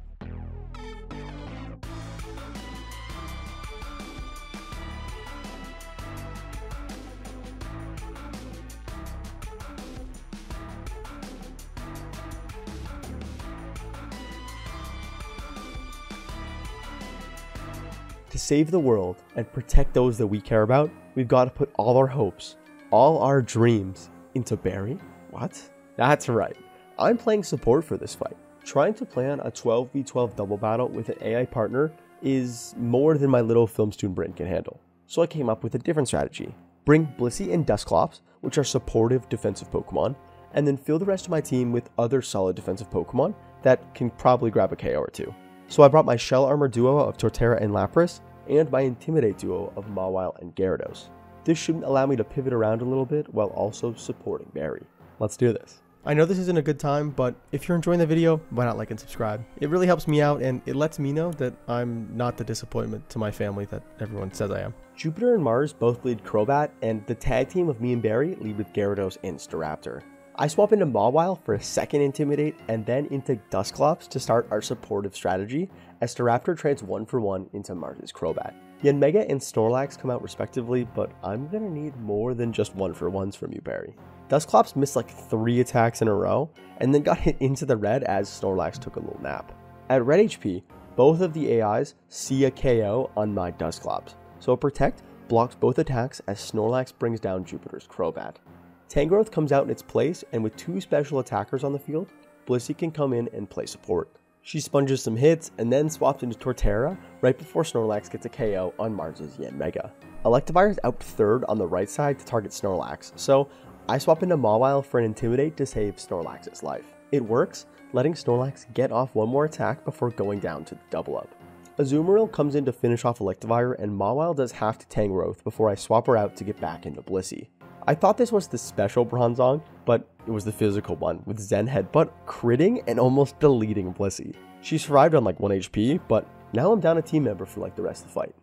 To save the world and protect those that we care about, we've got to put all our hopes, all our dreams into Barry? What? That's right. I'm playing support for this fight. Trying to plan a 12v12 double battle with an AI partner is more than my little Filmstoon brain can handle. So I came up with a different strategy. Bring Blissey and Dusclops, which are supportive defensive Pokemon, and then fill the rest of my team with other solid defensive Pokemon that can probably grab a KO or two. So I brought my Shell Armor duo of Torterra and Lapras, and my Intimidate duo of Mawile and Gyarados. This shouldn't allow me to pivot around a little bit while also supporting Barry. Let's do this. I know this isn't a good time, but if you're enjoying the video, why not like and subscribe? It really helps me out, and it lets me know that I'm not the disappointment to my family that everyone says I am. Jupiter and Mars both lead Crobat, and the tag team of me and Barry lead with Gyarados and Staraptor. I swap into Mawile for a second Intimidate, and then into Dusclops to start our supportive strategy, as Staraptor trades 1-for-1 into Mars' Crobat. Yanmega and Snorlax come out respectively, but I'm gonna need more than just 1-for-1s from you, Barry. Dusclops missed like 3 attacks in a row, and then got hit into the red as Snorlax took a little nap. At red HP, both of the AIs see a KO on my Dusclops, so Protect blocks both attacks as Snorlax brings down Jupiter's Crobat. Tangrowth comes out in its place, and with 2 special attackers on the field, Blissey can come in and play support. She sponges some hits and then swaps into Torterra right before Snorlax gets a KO on Mars' Yanmega. Electivire's out third on the right side to target Snorlax, so I swap into Mawile for an Intimidate to save Snorlax's life. It works, letting Snorlax get off one more attack before going down to double up. Azumarill comes in to finish off Electivire, and Mawile does half to Tangrowth before I swap her out to get back into Blissey. I thought this was the special Bronzong, but it was the physical one, with Zen Headbutt critting and almost deleting Blissey. She survived on like 1 HP, but now I'm down a team member for like the rest of the fight.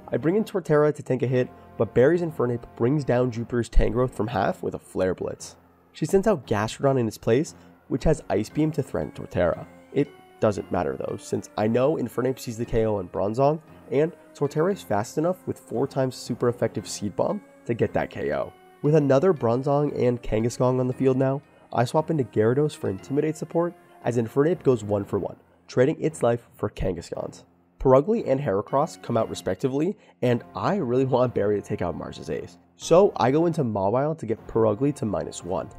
I bring in Torterra to tank a hit, but Barry's Infernape brings down Jupiter's Tangrowth from half with a Flare Blitz. She sends out Gastrodon in its place, which has Ice Beam to threaten Torterra. It doesn't matter though, since I know Infernape sees the KO on Bronzong, and Torterra is fast enough with 4 times super effective Seed Bomb to get that KO. With another Bronzong and Kangaskong on the field now, I swap into Gyarados for Intimidate support, as Infernape goes 1 for 1, trading its life for Kangaskhan's. Purugly and Heracross come out respectively, and I really want Barry to take out Mars's ace. So I go into Mawile to get Purugly to -1.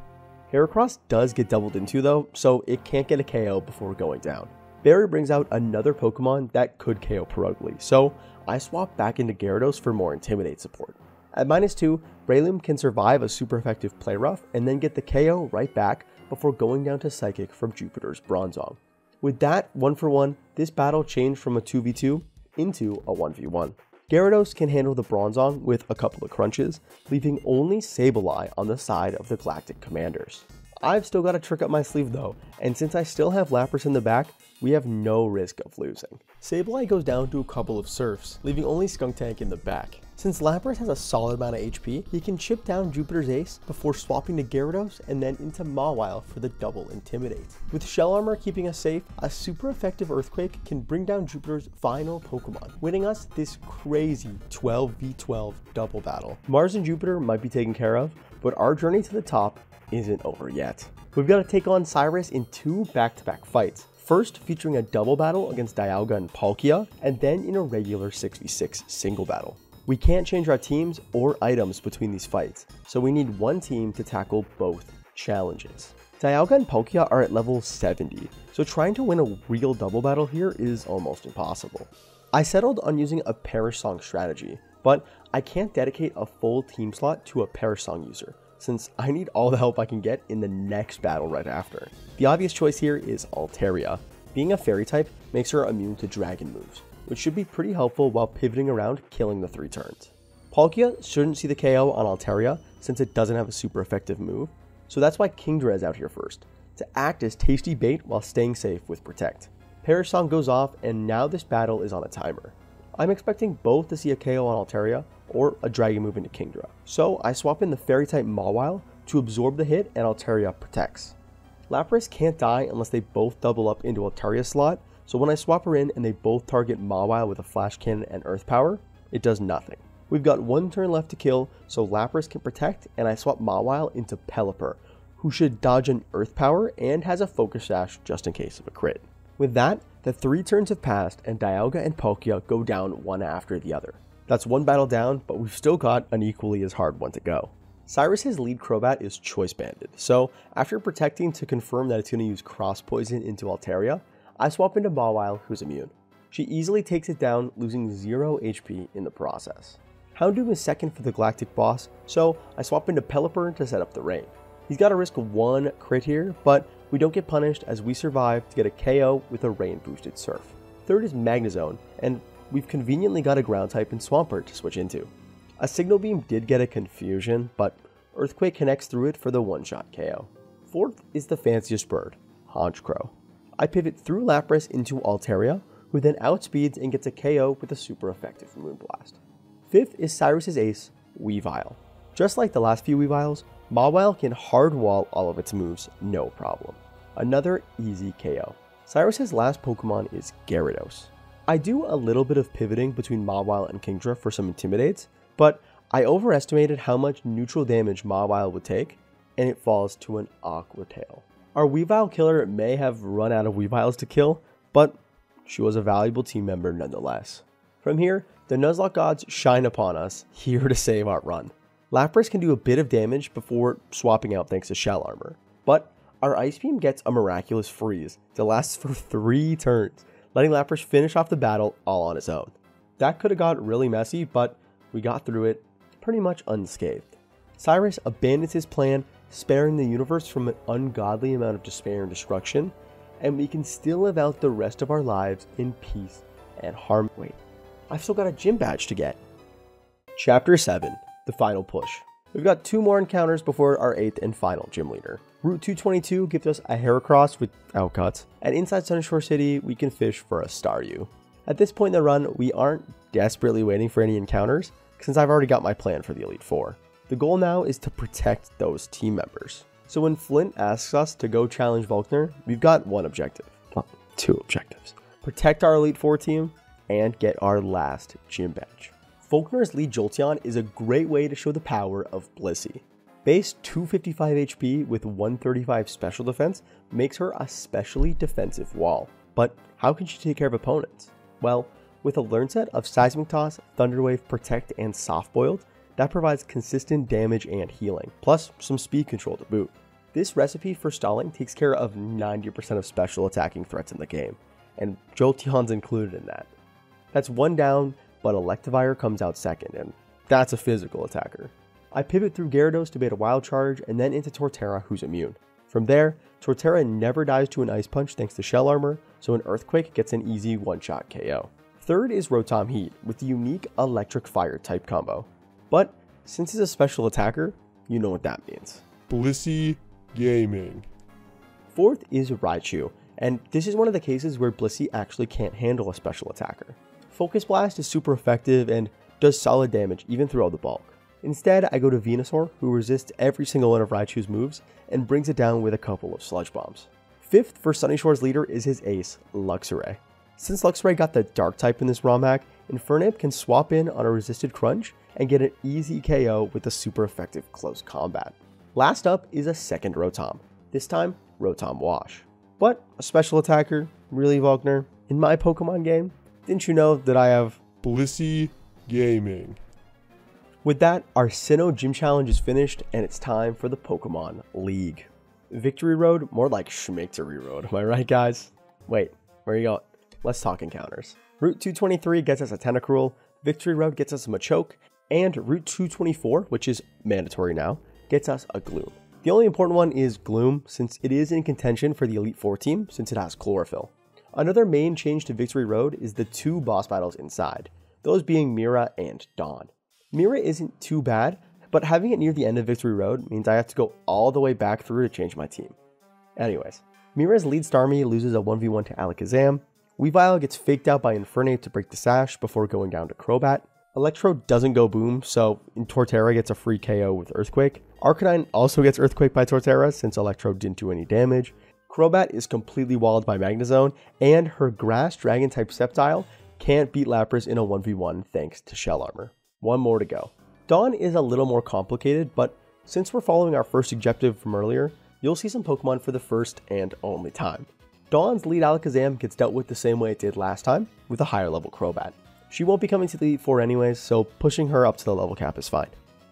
Heracross does get doubled into though, so it can't get a KO before going down. Barry brings out another Pokemon that could KO Purugly, so I swap back into Gyarados for more Intimidate support. At -2, Breloom can survive a super effective Play Rough and then get the KO right back before going down to Psychic from Jupiter's Bronzong. With that 1 for 1, this battle changed from a 2v2 into a 1v1. Gyarados can handle the Bronzong with a couple of crunches, leaving only Sableye on the side of the Galactic Commanders. I've still got a trick up my sleeve though, and since I still have Lapras in the back, we have no risk of losing. Sableye goes down to a couple of Surfs, leaving only Skuntank in the back. Since Lapras has a solid amount of HP, he can chip down Jupiter's Ace before swapping to Gyarados and then into Mawile for the double Intimidate. With Shell Armor keeping us safe, a super effective Earthquake can bring down Jupiter's final Pokemon, winning us this crazy 12v12 double battle. Mars and Jupiter might be taken care of, but our journey to the top isn't over yet. We've got to take on Cyrus in 2 back-to-back fights. First featuring a double battle against Dialga and Palkia, and then in a regular 6v6 single battle. We can't change our teams or items between these fights, so we need one team to tackle both challenges. Dialga and Palkia are at level 70, so trying to win a real double battle here is almost impossible. I settled on using a Perish Song strategy, but I can't dedicate a full team slot to a Perish Song user, since I need all the help I can get in the next battle right after. The obvious choice here is Altaria. Being a fairy type makes her immune to dragon moves, which should be pretty helpful while pivoting around killing the 3 turns. Palkia shouldn't see the KO on Altaria since it doesn't have a super effective move, so that's why Kingdra is out here first, to act as tasty bait while staying safe with Protect. Perish Song goes off and now this battle is on a timer. I'm expecting both to see a KO on Altaria or a dragon move into Kingdra, so I swap in the fairy type Mawile to absorb the hit and Altaria protects. Lapras can't die unless they both double up into Altaria's slot, so when I swap her in and they both target Mawile with a Flash Cannon and Earth Power, it does nothing. We've got 1 turn left to kill, so Lapras can protect and I swap Mawile into Pelipper, who should dodge an Earth Power and has a Focus Sash just in case of a crit. With that, the 3 turns have passed and Dialga and Palkia go down one after the other. That's 1 battle down, but we've still got an equally as hard one to go. Cyrus's lead Crobat is Choice Banded, so after protecting to confirm that it's going to use Cross Poison into Altaria, I swap into Mawile, who's immune. She easily takes it down, losing 0 HP in the process. Houndoom is second for the Galactic boss, so I swap into Pelipper to set up the rain. He's got to risk 1 crit here, but we don't get punished as we survive to get a KO with a rain boosted Surf. Third is Magnezone, and we've conveniently got a ground type in Swampert to switch into. A Signal Beam did get a confusion, but Earthquake connects through it for the one-shot KO. Fourth is the fanciest bird, Honchkrow. I pivot through Lapras into Altaria, who then outspeeds and gets a KO with a super effective Moonblast. Fifth is Cyrus's ace, Weavile. Just like the last few Weaviles, Mawile can hard wall all of its moves, no problem. Another easy KO. Cyrus's last Pokemon is Gyarados. I do a little bit of pivoting between Mawile and Kingdra for some Intimidates, but I overestimated how much neutral damage Mawile would take, and it falls to an Aqua Tail. Our Weavile killer may have run out of Weaviles to kill, but she was a valuable team member nonetheless. From here, the Nuzlocke gods shine upon us, here to save our run. Lapras can do a bit of damage before swapping out thanks to Shell Armor, but our Ice Beam gets a miraculous freeze that lasts for 3 turns, letting Lapras finish off the battle all on its own. That could have got really messy, but we got through it pretty much unscathed. Cyrus abandons his plan sparing the universe from an ungodly amount of despair and destruction, and we can still live out the rest of our lives in peace and harmony. Wait, I've still got a gym badge to get. Chapter 7, the final push. We've got 2 more encounters before our 8th and final gym leader. Route 222 gives us a Heracross with outcuts, and inside Sunshore City we can fish for a Staryu. At this point in the run, we aren't desperately waiting for any encounters, since I've already got my plan for the Elite Four. The goal now is to protect those team members. So when Flint asks us to go challenge Volkner, we've got one objective. Well, 2 objectives. Protect our Elite Four team, and get our last gym badge. Volkner's lead Jolteon is a great way to show the power of Blissey. Base 255 HP with 135 special defense makes her a specially defensive wall. But how can she take care of opponents? Well, with a learn set of Seismic Toss, Thunder Wave, Protect, and Soft Boiled, that provides consistent damage and healing, plus some speed control to boot. This recipe for stalling takes care of 90% of special attacking threats in the game, and Jolteon's included in that. That's 1 down, but Electivire comes out second, and that's a physical attacker. I pivot through Gyarados to bait a Wild Charge, and then into Torterra, who's immune. From there, Torterra never dies to an Ice Punch thanks to Shell Armor, so an Earthquake gets an easy one-shot KO. Third is Rotom Heat, with the unique Electric Fire type combo. But since he's a special attacker, you know what that means. Blissey Gaming. Fourth is Raichu, and this is one of the cases where Blissey actually can't handle a special attacker. Focus Blast is super effective and does solid damage even through all the bulk. Instead, I go to Venusaur, who resists every single one of Raichu's moves and brings it down with a couple of Sludge Bombs. Fifth for Sunnyshore's leader is his ace, Luxray. Since Luxray got the Dark type in this ROM hack, Infernape can swap in on a resisted Crunch and get an easy KO with a super effective close combat. Last up is a second Rotom, this time Rotom Wash. But a special attacker, really Volkner? In my Pokemon game, didn't you know that I have Blissey Gaming? With that, our Sinnoh Gym Challenge is finished, and it's time for the Pokemon League. Victory Road? More like Schmictory Road, am I right, guys? Wait, where are you going? Let's talk encounters. Route 223 gets us a Tentacruel, Victory Road gets us a Machoke, and Route 224, which is mandatory now, gets us a Gloom. The only important one is Gloom, since it is in contention for the Elite Four team, since it has Chlorophyll. Another main change to Victory Road is the 2 boss battles inside, those being Mira and Dawn. Mira isn't too bad, but having it near the end of Victory Road means I have to go all the way back through to change my team. Anyways, Mira's lead Starmie loses a 1v1 to Alakazam, Weavile gets faked out by Infernape to break the sash before going down to Crobat, Electro doesn't go boom, so Torterra gets a free KO with Earthquake, Arcanine also gets Earthquake by Torterra since Electro didn't do any damage, Crobat is completely walled by Magnezone, and her Grass Dragon type Sceptile can't beat Lapras in a 1v1 thanks to Shell Armor. One more to go. Dawn is a little more complicated, but since we're following our first objective from earlier, you'll see some Pokemon for the first and only time. Dawn's lead Alakazam gets dealt with the same way it did last time, with a higher level Crobat. She won't be coming to the Elite Four anyways, so pushing her up to the level cap is fine.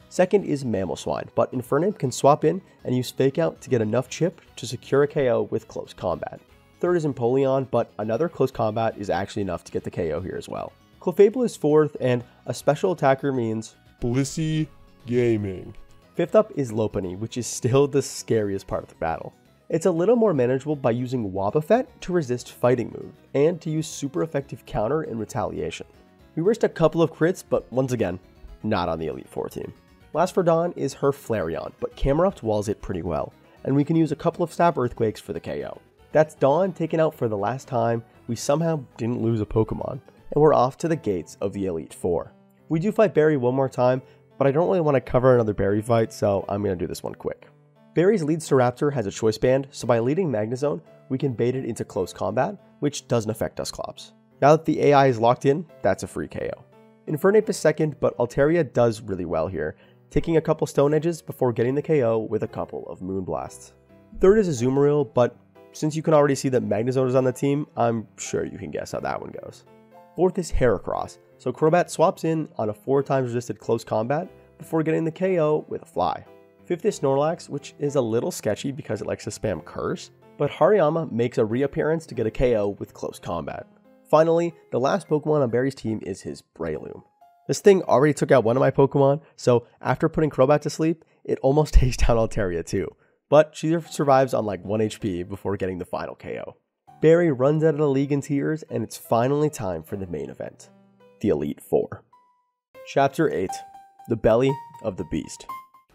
Second is Mamoswine, but Infernape can swap in and use Fake Out to get enough chip to secure a KO with close combat. Third is Empoleon, but another close combat is actually enough to get the KO here as well. Clefable is fourth, and a special attacker means Blissey Gaming. Fifth up is Lopunny, which is still the scariest part of the battle. It's a little more manageable by using Wobbuffet to resist fighting moves, and to use super effective counter and retaliation. We risked a couple of crits, but once again, not on the Elite Four team. Last for Dawn is her Flareon, but Camerupt walls it pretty well, and we can use a couple of Stab Earthquakes for the KO. That's Dawn taken out for the last time we somehow didn't lose a Pokemon, and we're off to the gates of the Elite Four. We do fight Barry one more time, but I don't really want to cover another Barry fight, so I'm going to do this one quick. Barry's lead Staraptor has a Choice Band, so by leading Magnezone, we can bait it into close combat, which doesn't affect Dusclops. Now that the AI is locked in, that's a free KO. Infernape is second, but Altaria does really well here, taking a couple Stone Edges before getting the KO with a couple of Moonblasts. Third is Azumarill, but since you can already see that Magnezone is on the team, I'm sure you can guess how that one goes. Fourth is Heracross, so Crobat swaps in on a 4x resisted close combat before getting the KO with a Fly. Fifth is Snorlax, which is a little sketchy because it likes to spam Curse, but Hariyama makes a reappearance to get a KO with close combat. Finally, the last Pokemon on Barry's team is his Breloom. This thing already took out one of my Pokemon, so after putting Crobat to sleep, it almost takes down Altaria too. But she survives on like 1 HP before getting the final KO. Barry runs out of the league in tears, and it's finally time for the main event, the Elite Four. Chapter 8, The Belly of the Beast.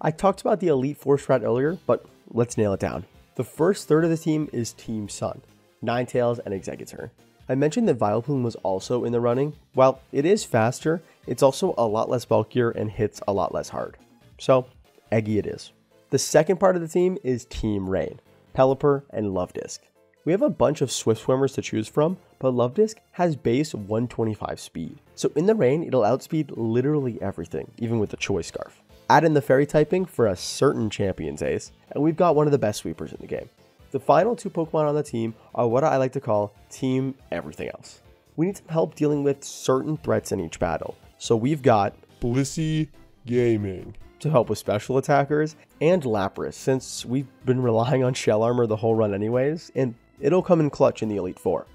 I talked about the Elite Four strat earlier, but let's nail it down. The first third of the team is Team Sun, Ninetales and Exeggutor. I mentioned that Vileplume was also in the running. While it is faster, it's also a lot less bulkier and hits a lot less hard. So, Eggy it is. The second part of the team is Team Rain, Pelipper and Luvdisc. We have a bunch of Swift Swimmers to choose from, but Luvdisc has base 125 speed. So in the rain, it'll outspeed literally everything, even with the Choice Scarf. Add in the Fairy typing for a certain Champion's Ace, and we've got one of the best sweepers in the game. The final two Pokemon on the team are what I like to call Team Everything Else. We need some help dealing with certain threats in each battle, so we've got Blissey Gaming to help with special attackers, and Lapras, since we've been relying on Shell Armor the whole run anyways, and it'll come in clutch in the Elite Four.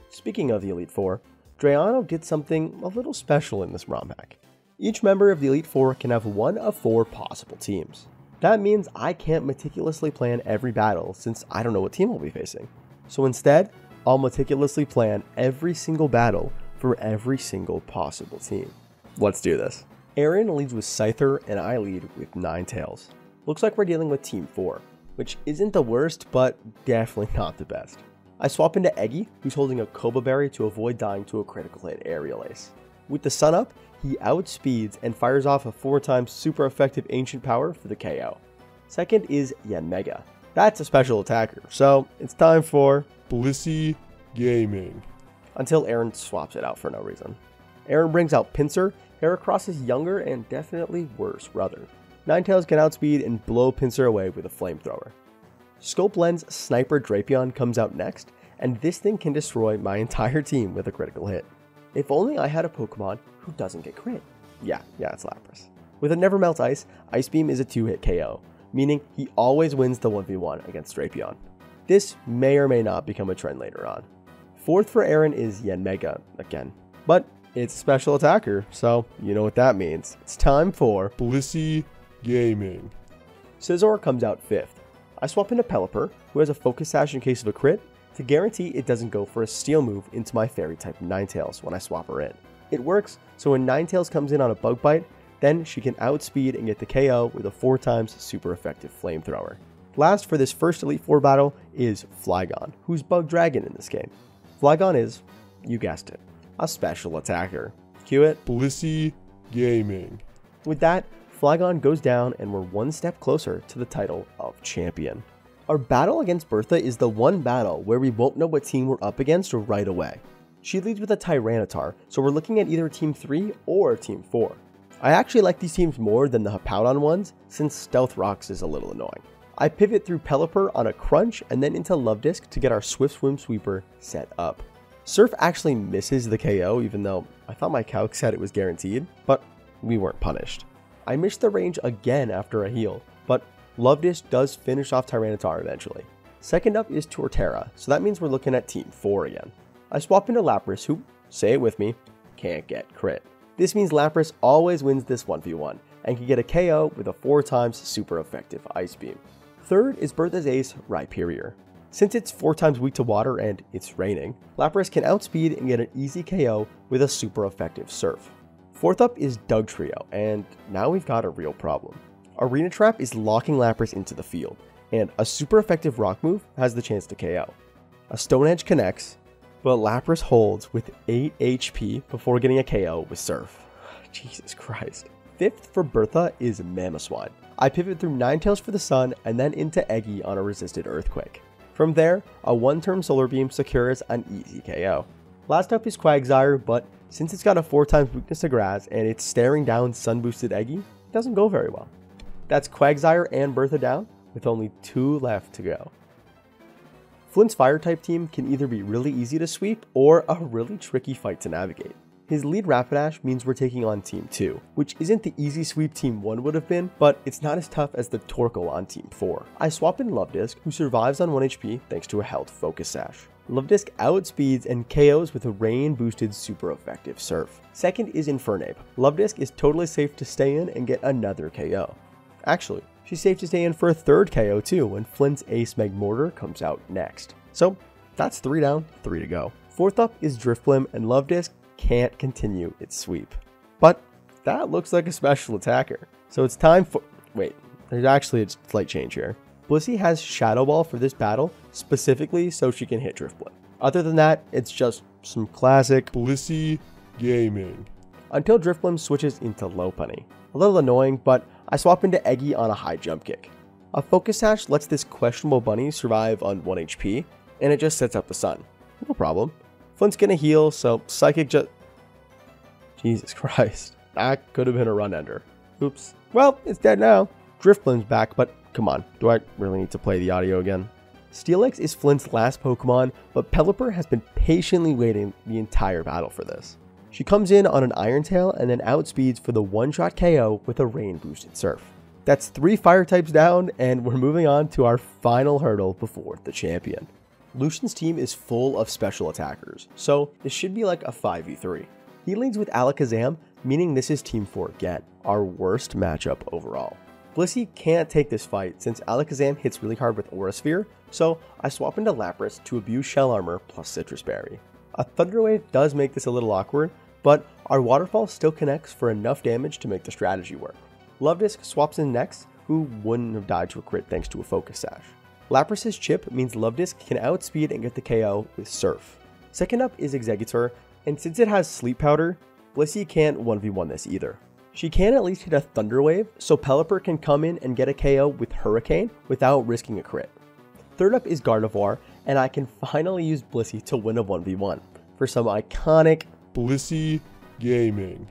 Speaking of the Elite Four, Drayano did something a little special in this ROM hack. Each member of the Elite Four can have one of 4 possible teams. That means I can't meticulously plan every battle since I don't know what team I'll be facing. So instead, I'll meticulously plan every single battle for every single possible team. Let's do this. Aaron leads with Scyther and I lead with Ninetales. Looks like we're dealing with Team 4, which isn't the worst, but definitely not the best. I swap into Eggy, who's holding a Koba Berry to avoid dying to a critical hit Aerial Ace. With the sun up, he outspeeds and fires off a 4x super effective Ancient Power for the KO. Second is Yanmega. That's a special attacker, so it's time for Blissey Gaming. Until Aaron swaps it out for no reason. Aaron brings out Pinsir, Heracross's younger and definitely worse brother. Ninetales can outspeed and blow Pinsir away with a flamethrower. Scope Lens Sniper Drapion comes out next, and this thing can destroy my entire team with a critical hit. If only I had a Pokemon who doesn't get crit. Yeah, it's Lapras. With a Never Melt Ice, Ice Beam is a 2-hit KO, meaning he always wins the 1v1 against Drapion. This may or may not become a trend later on. Fourth for Aaron is Yanmega again, but it's a special attacker, so you know what that means. It's time for Blissey Gaming. Scizor comes out 5th. I swap into Pelipper, who has a Focus Sash in case of a crit, to guarantee it doesn't go for a Steel move into my Fairy type Ninetales when I swap her in. It works, so when Ninetales comes in on a Bug Bite, then she can outspeed and get the KO with a 4x super effective Flamethrower. Last for this first Elite Four battle is Flygon, who's Bug Dragon in this game. Flygon is, you guessed it, a special attacker. Cue it. Blissey Gaming. With that, Flygon goes down and we're one step closer to the title of champion. Our battle against Bertha is the one battle where we won't know what team we're up against right away. She leads with a Tyranitar, so we're looking at either Team 3 or Team 4. I actually like these teams more than the Hippowdon ones, since Stealth Rocks is a little annoying. I pivot through Pelipper on a Crunch and then into Luvdisc to get our Swift Swim Sweeper set up. Surf actually misses the KO, even though I thought my calc said it was guaranteed, but we weren't punished. I missed the range again after a heal, but Luvdisc does finish off Tyranitar eventually. Second up is Torterra, so that means we're looking at Team 4 again. I swap into Lapras, who, say it with me, can't get crit. This means Lapras always wins this 1v1, and can get a KO with a 4x super effective Ice Beam. Third is Bertha's ace, Rhyperior. Since it's 4x weak to water and it's raining, Lapras can outspeed and get an easy KO with a super effective Surf. Fourth up is Dugtrio, and now we've got a real problem. Arena Trap is locking Lapras into the field, and a super effective rock move has the chance to KO. A Stone Edge connects, but Lapras holds with 8 HP before getting a KO with Surf. Jesus Christ. Fifth for Bertha is Mamoswine. I pivot through Ninetales for the Sun and then into Eggy on a resisted Earthquake. From there, a 1-turn Solar Beam secures an easy KO. Last up is Quagsire, but since it's got a 4x weakness to grass and it's staring down Sun Boosted Eggy, it doesn't go very well. That's Quagsire and Bertha down, with only 2 left to go. Flint's Fire type team can either be really easy to sweep or a really tricky fight to navigate. His lead Rapidash means we're taking on Team 2, which isn't the easy sweep Team 1 would have been, but it's not as tough as the Torkoal on Team 4. I swap in Luvdisc, who survives on 1 HP thanks to a held Focus Sash. Luvdisc outspeeds and KOs with a rain boosted super effective Surf. Second is Infernape. Luvdisc is totally safe to stay in and get another KO. Actually, she's safe to stay in for a third KO too when Flint's Ace Magmortar comes out next. So that's 3 down, 3 to go. Fourth up is Drifblim, and Luvdisc can't continue its sweep. But that looks like a special attacker. So it's time for... Wait, there's actually a slight change here. Blissey has Shadow Ball for this battle, specifically so she can hit Drifblim. Other than that, it's just some classic Blissey Gaming. Until Drifblim switches into Lopunny. A little annoying, but I swap into Eggy on a high jump kick. A Focus Sash lets this questionable bunny survive on 1 HP, and it just sets up the sun. No problem. Flint's gonna heal, so Psychic just... Jesus Christ. That could have been a run ender. Oops. Well, it's dead now. Drifblim's back, but come on. Do I really need to play the audio again? Steelix is Flint's last Pokemon, but Pelipper has been patiently waiting the entire battle for this. She comes in on an Iron Tail and then outspeeds for the one-shot KO with a rain-boosted Surf. That's 3 fire types down, and we're moving on to our final hurdle before the champion. Lucian's team is full of special attackers, so this should be like a 5v3. He leads with Alakazam, meaning this is Team 4 again, our worst matchup overall. Blissey can't take this fight since Alakazam hits really hard with Aura Sphere, so I swap into Lapras to abuse Shell Armor plus Citrus Berry. A Thunder Wave does make this a little awkward, but our Waterfall still connects for enough damage to make the strategy work. Luvdisc swaps in next, who wouldn't have died to a crit thanks to a Focus Sash. Lapras's chip means Luvdisc can outspeed and get the KO with Surf. Second up is Exeggutor, and since it has Sleep Powder, Blissey can't 1v1 this either. She can at least hit a Thunder Wave, so Pelipper can come in and get a KO with Hurricane without risking a crit. Third up is Gardevoir, and I can finally use Blissey to win a 1v1 for some iconic Blissey Gaming.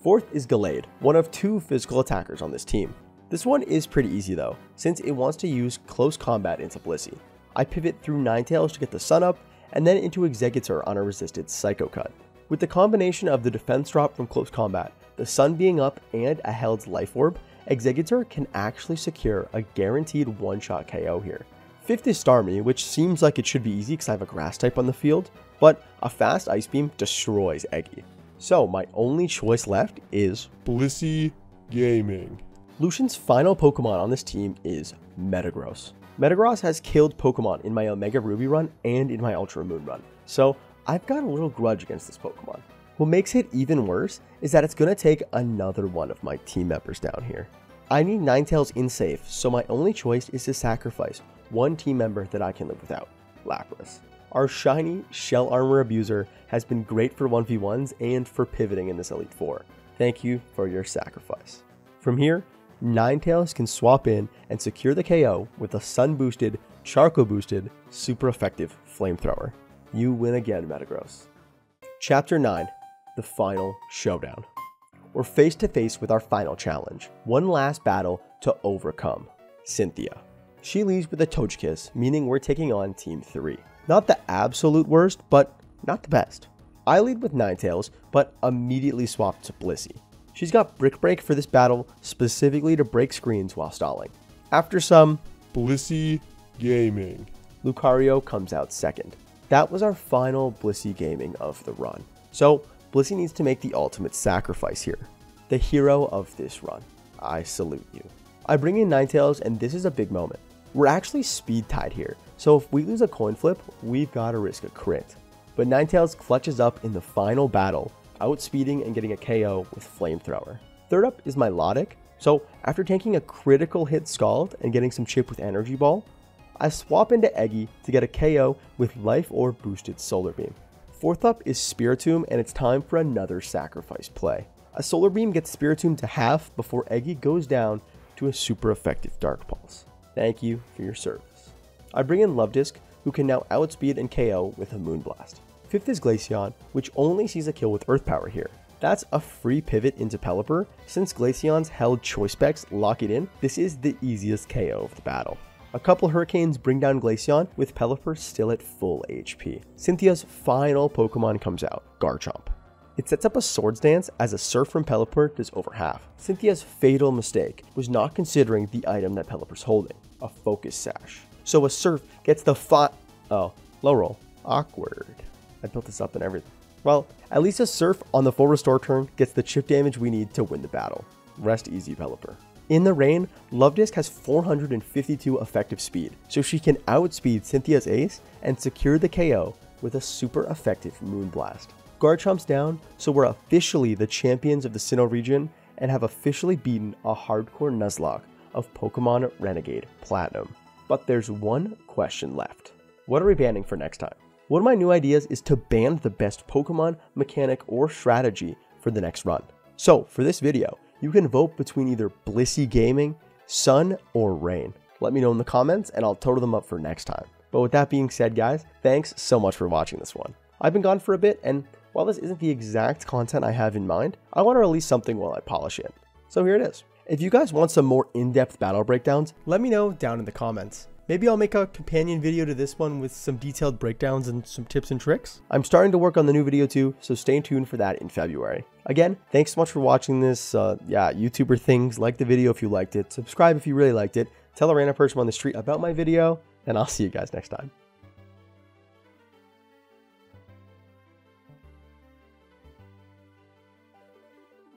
Fourth is Gallade, one of 2 physical attackers on this team. This one is pretty easy though, since it wants to use close combat into Blissey. I pivot through Ninetales to get the sun up, and then into Exeggutor on a resisted Psycho Cut. With the combination of the defense drop from close combat, the sun being up, and a held Life Orb, Exeggutor can actually secure a guaranteed one-shot KO here. Fifth is Starmie, which seems like it should be easy because I have a grass type on the field, but a fast Ice Beam destroys Eggy. So my only choice left is Blissey Gaming. Lucian's final Pokemon on this team is Metagross. Metagross has killed Pokemon in my Omega Ruby run and in my Ultra Moon run, so I've got a little grudge against this Pokemon. What makes it even worse is that it's going to take another one of my team members down here. I need Ninetales in safe, so my only choice is to sacrifice one team member that I can live without, Lapras. Our shiny Shell Armor Abuser has been great for 1v1s and for pivoting in this Elite Four. Thank you for your sacrifice. From here, Ninetales can swap in and secure the KO with a sun-boosted, charcoal-boosted, super effective Flamethrower. You win again, Metagross. Chapter 9, the final showdown. We're face to face with our final challenge, one last battle to overcome, Cynthia. She leads with a Togekiss, meaning we're taking on Team 3. Not the absolute worst, but not the best. I lead with Ninetales, but immediately swap to Blissey. She's got Brick Break for this battle, specifically to break screens while stalling. After some Blissey Gaming, Lucario comes out second. That was our final Blissey Gaming of the run. So Blissey needs to make the ultimate sacrifice here. The hero of this run. I salute you. I bring in Ninetales, and this is a big moment. We're actually speed tied here, so if we lose a coin flip, we've got to risk a crit. But Ninetales clutches up in the final battle, outspeeding and getting a KO with Flamethrower. Third up is Milotic, so after taking a critical hit Scald and getting some chip with Energy Ball, I swap into Eggy to get a KO with Life Orb boosted Solar Beam. Fourth up is Spiritomb, and it's time for another sacrifice play. A Solar Beam gets Spiritomb to half before Eggy goes down to a super effective Dark Pulse. Thank you for your service. I bring in Luvdisc, who can now outspeed and KO with a Moonblast. Fifth is Glaceon, which only sees a kill with Earth Power here. That's a free pivot into Pelipper. Since Glaceon's held choice specs lock it in, this is the easiest KO of the battle. A couple Hurricanes bring down Glaceon, with Pelipper still at full HP. Cynthia's final Pokemon comes out, Garchomp. It sets up a Swords Dance as a Surf from Pelipper does over half. Cynthia's fatal mistake was not considering the item that Pelipper's holding, a Focus Sash. So a Surf gets the oh, low roll. Awkward. I built this up and everything. Well, at least a Surf on the full restore turn gets the chip damage we need to win the battle. Rest easy, Pelipper. In the rain, Luvdisc has 452 effective speed, so she can outspeed Cynthia's ace and secure the KO with a super effective Moonblast. Garchomp's down, so we're officially the champions of the Sinnoh region and have officially beaten a hardcore Nuzlocke of Pokemon Renegade Platinum. But there's one question left. What are we banning for next time? One of my new ideas is to ban the best Pokemon, mechanic, or strategy for the next run. So for this video, you can vote between either Blissey Gaming, Sun, or Rain. Let me know in the comments and I'll total them up for next time. But with that being said, guys, thanks so much for watching this one. I've been gone for a bit, and while this isn't the exact content I have in mind, I want to release something while I polish it. So here it is. If you guys want some more in-depth battle breakdowns, let me know down in the comments. Maybe I'll make a companion video to this one with some detailed breakdowns and some tips and tricks. I'm starting to work on the new video too, so stay tuned for that in February. Again, thanks so much for watching this, YouTuber things. Like the video if you liked it, subscribe if you really liked it, tell a random person on the street about my video, and I'll see you guys next time.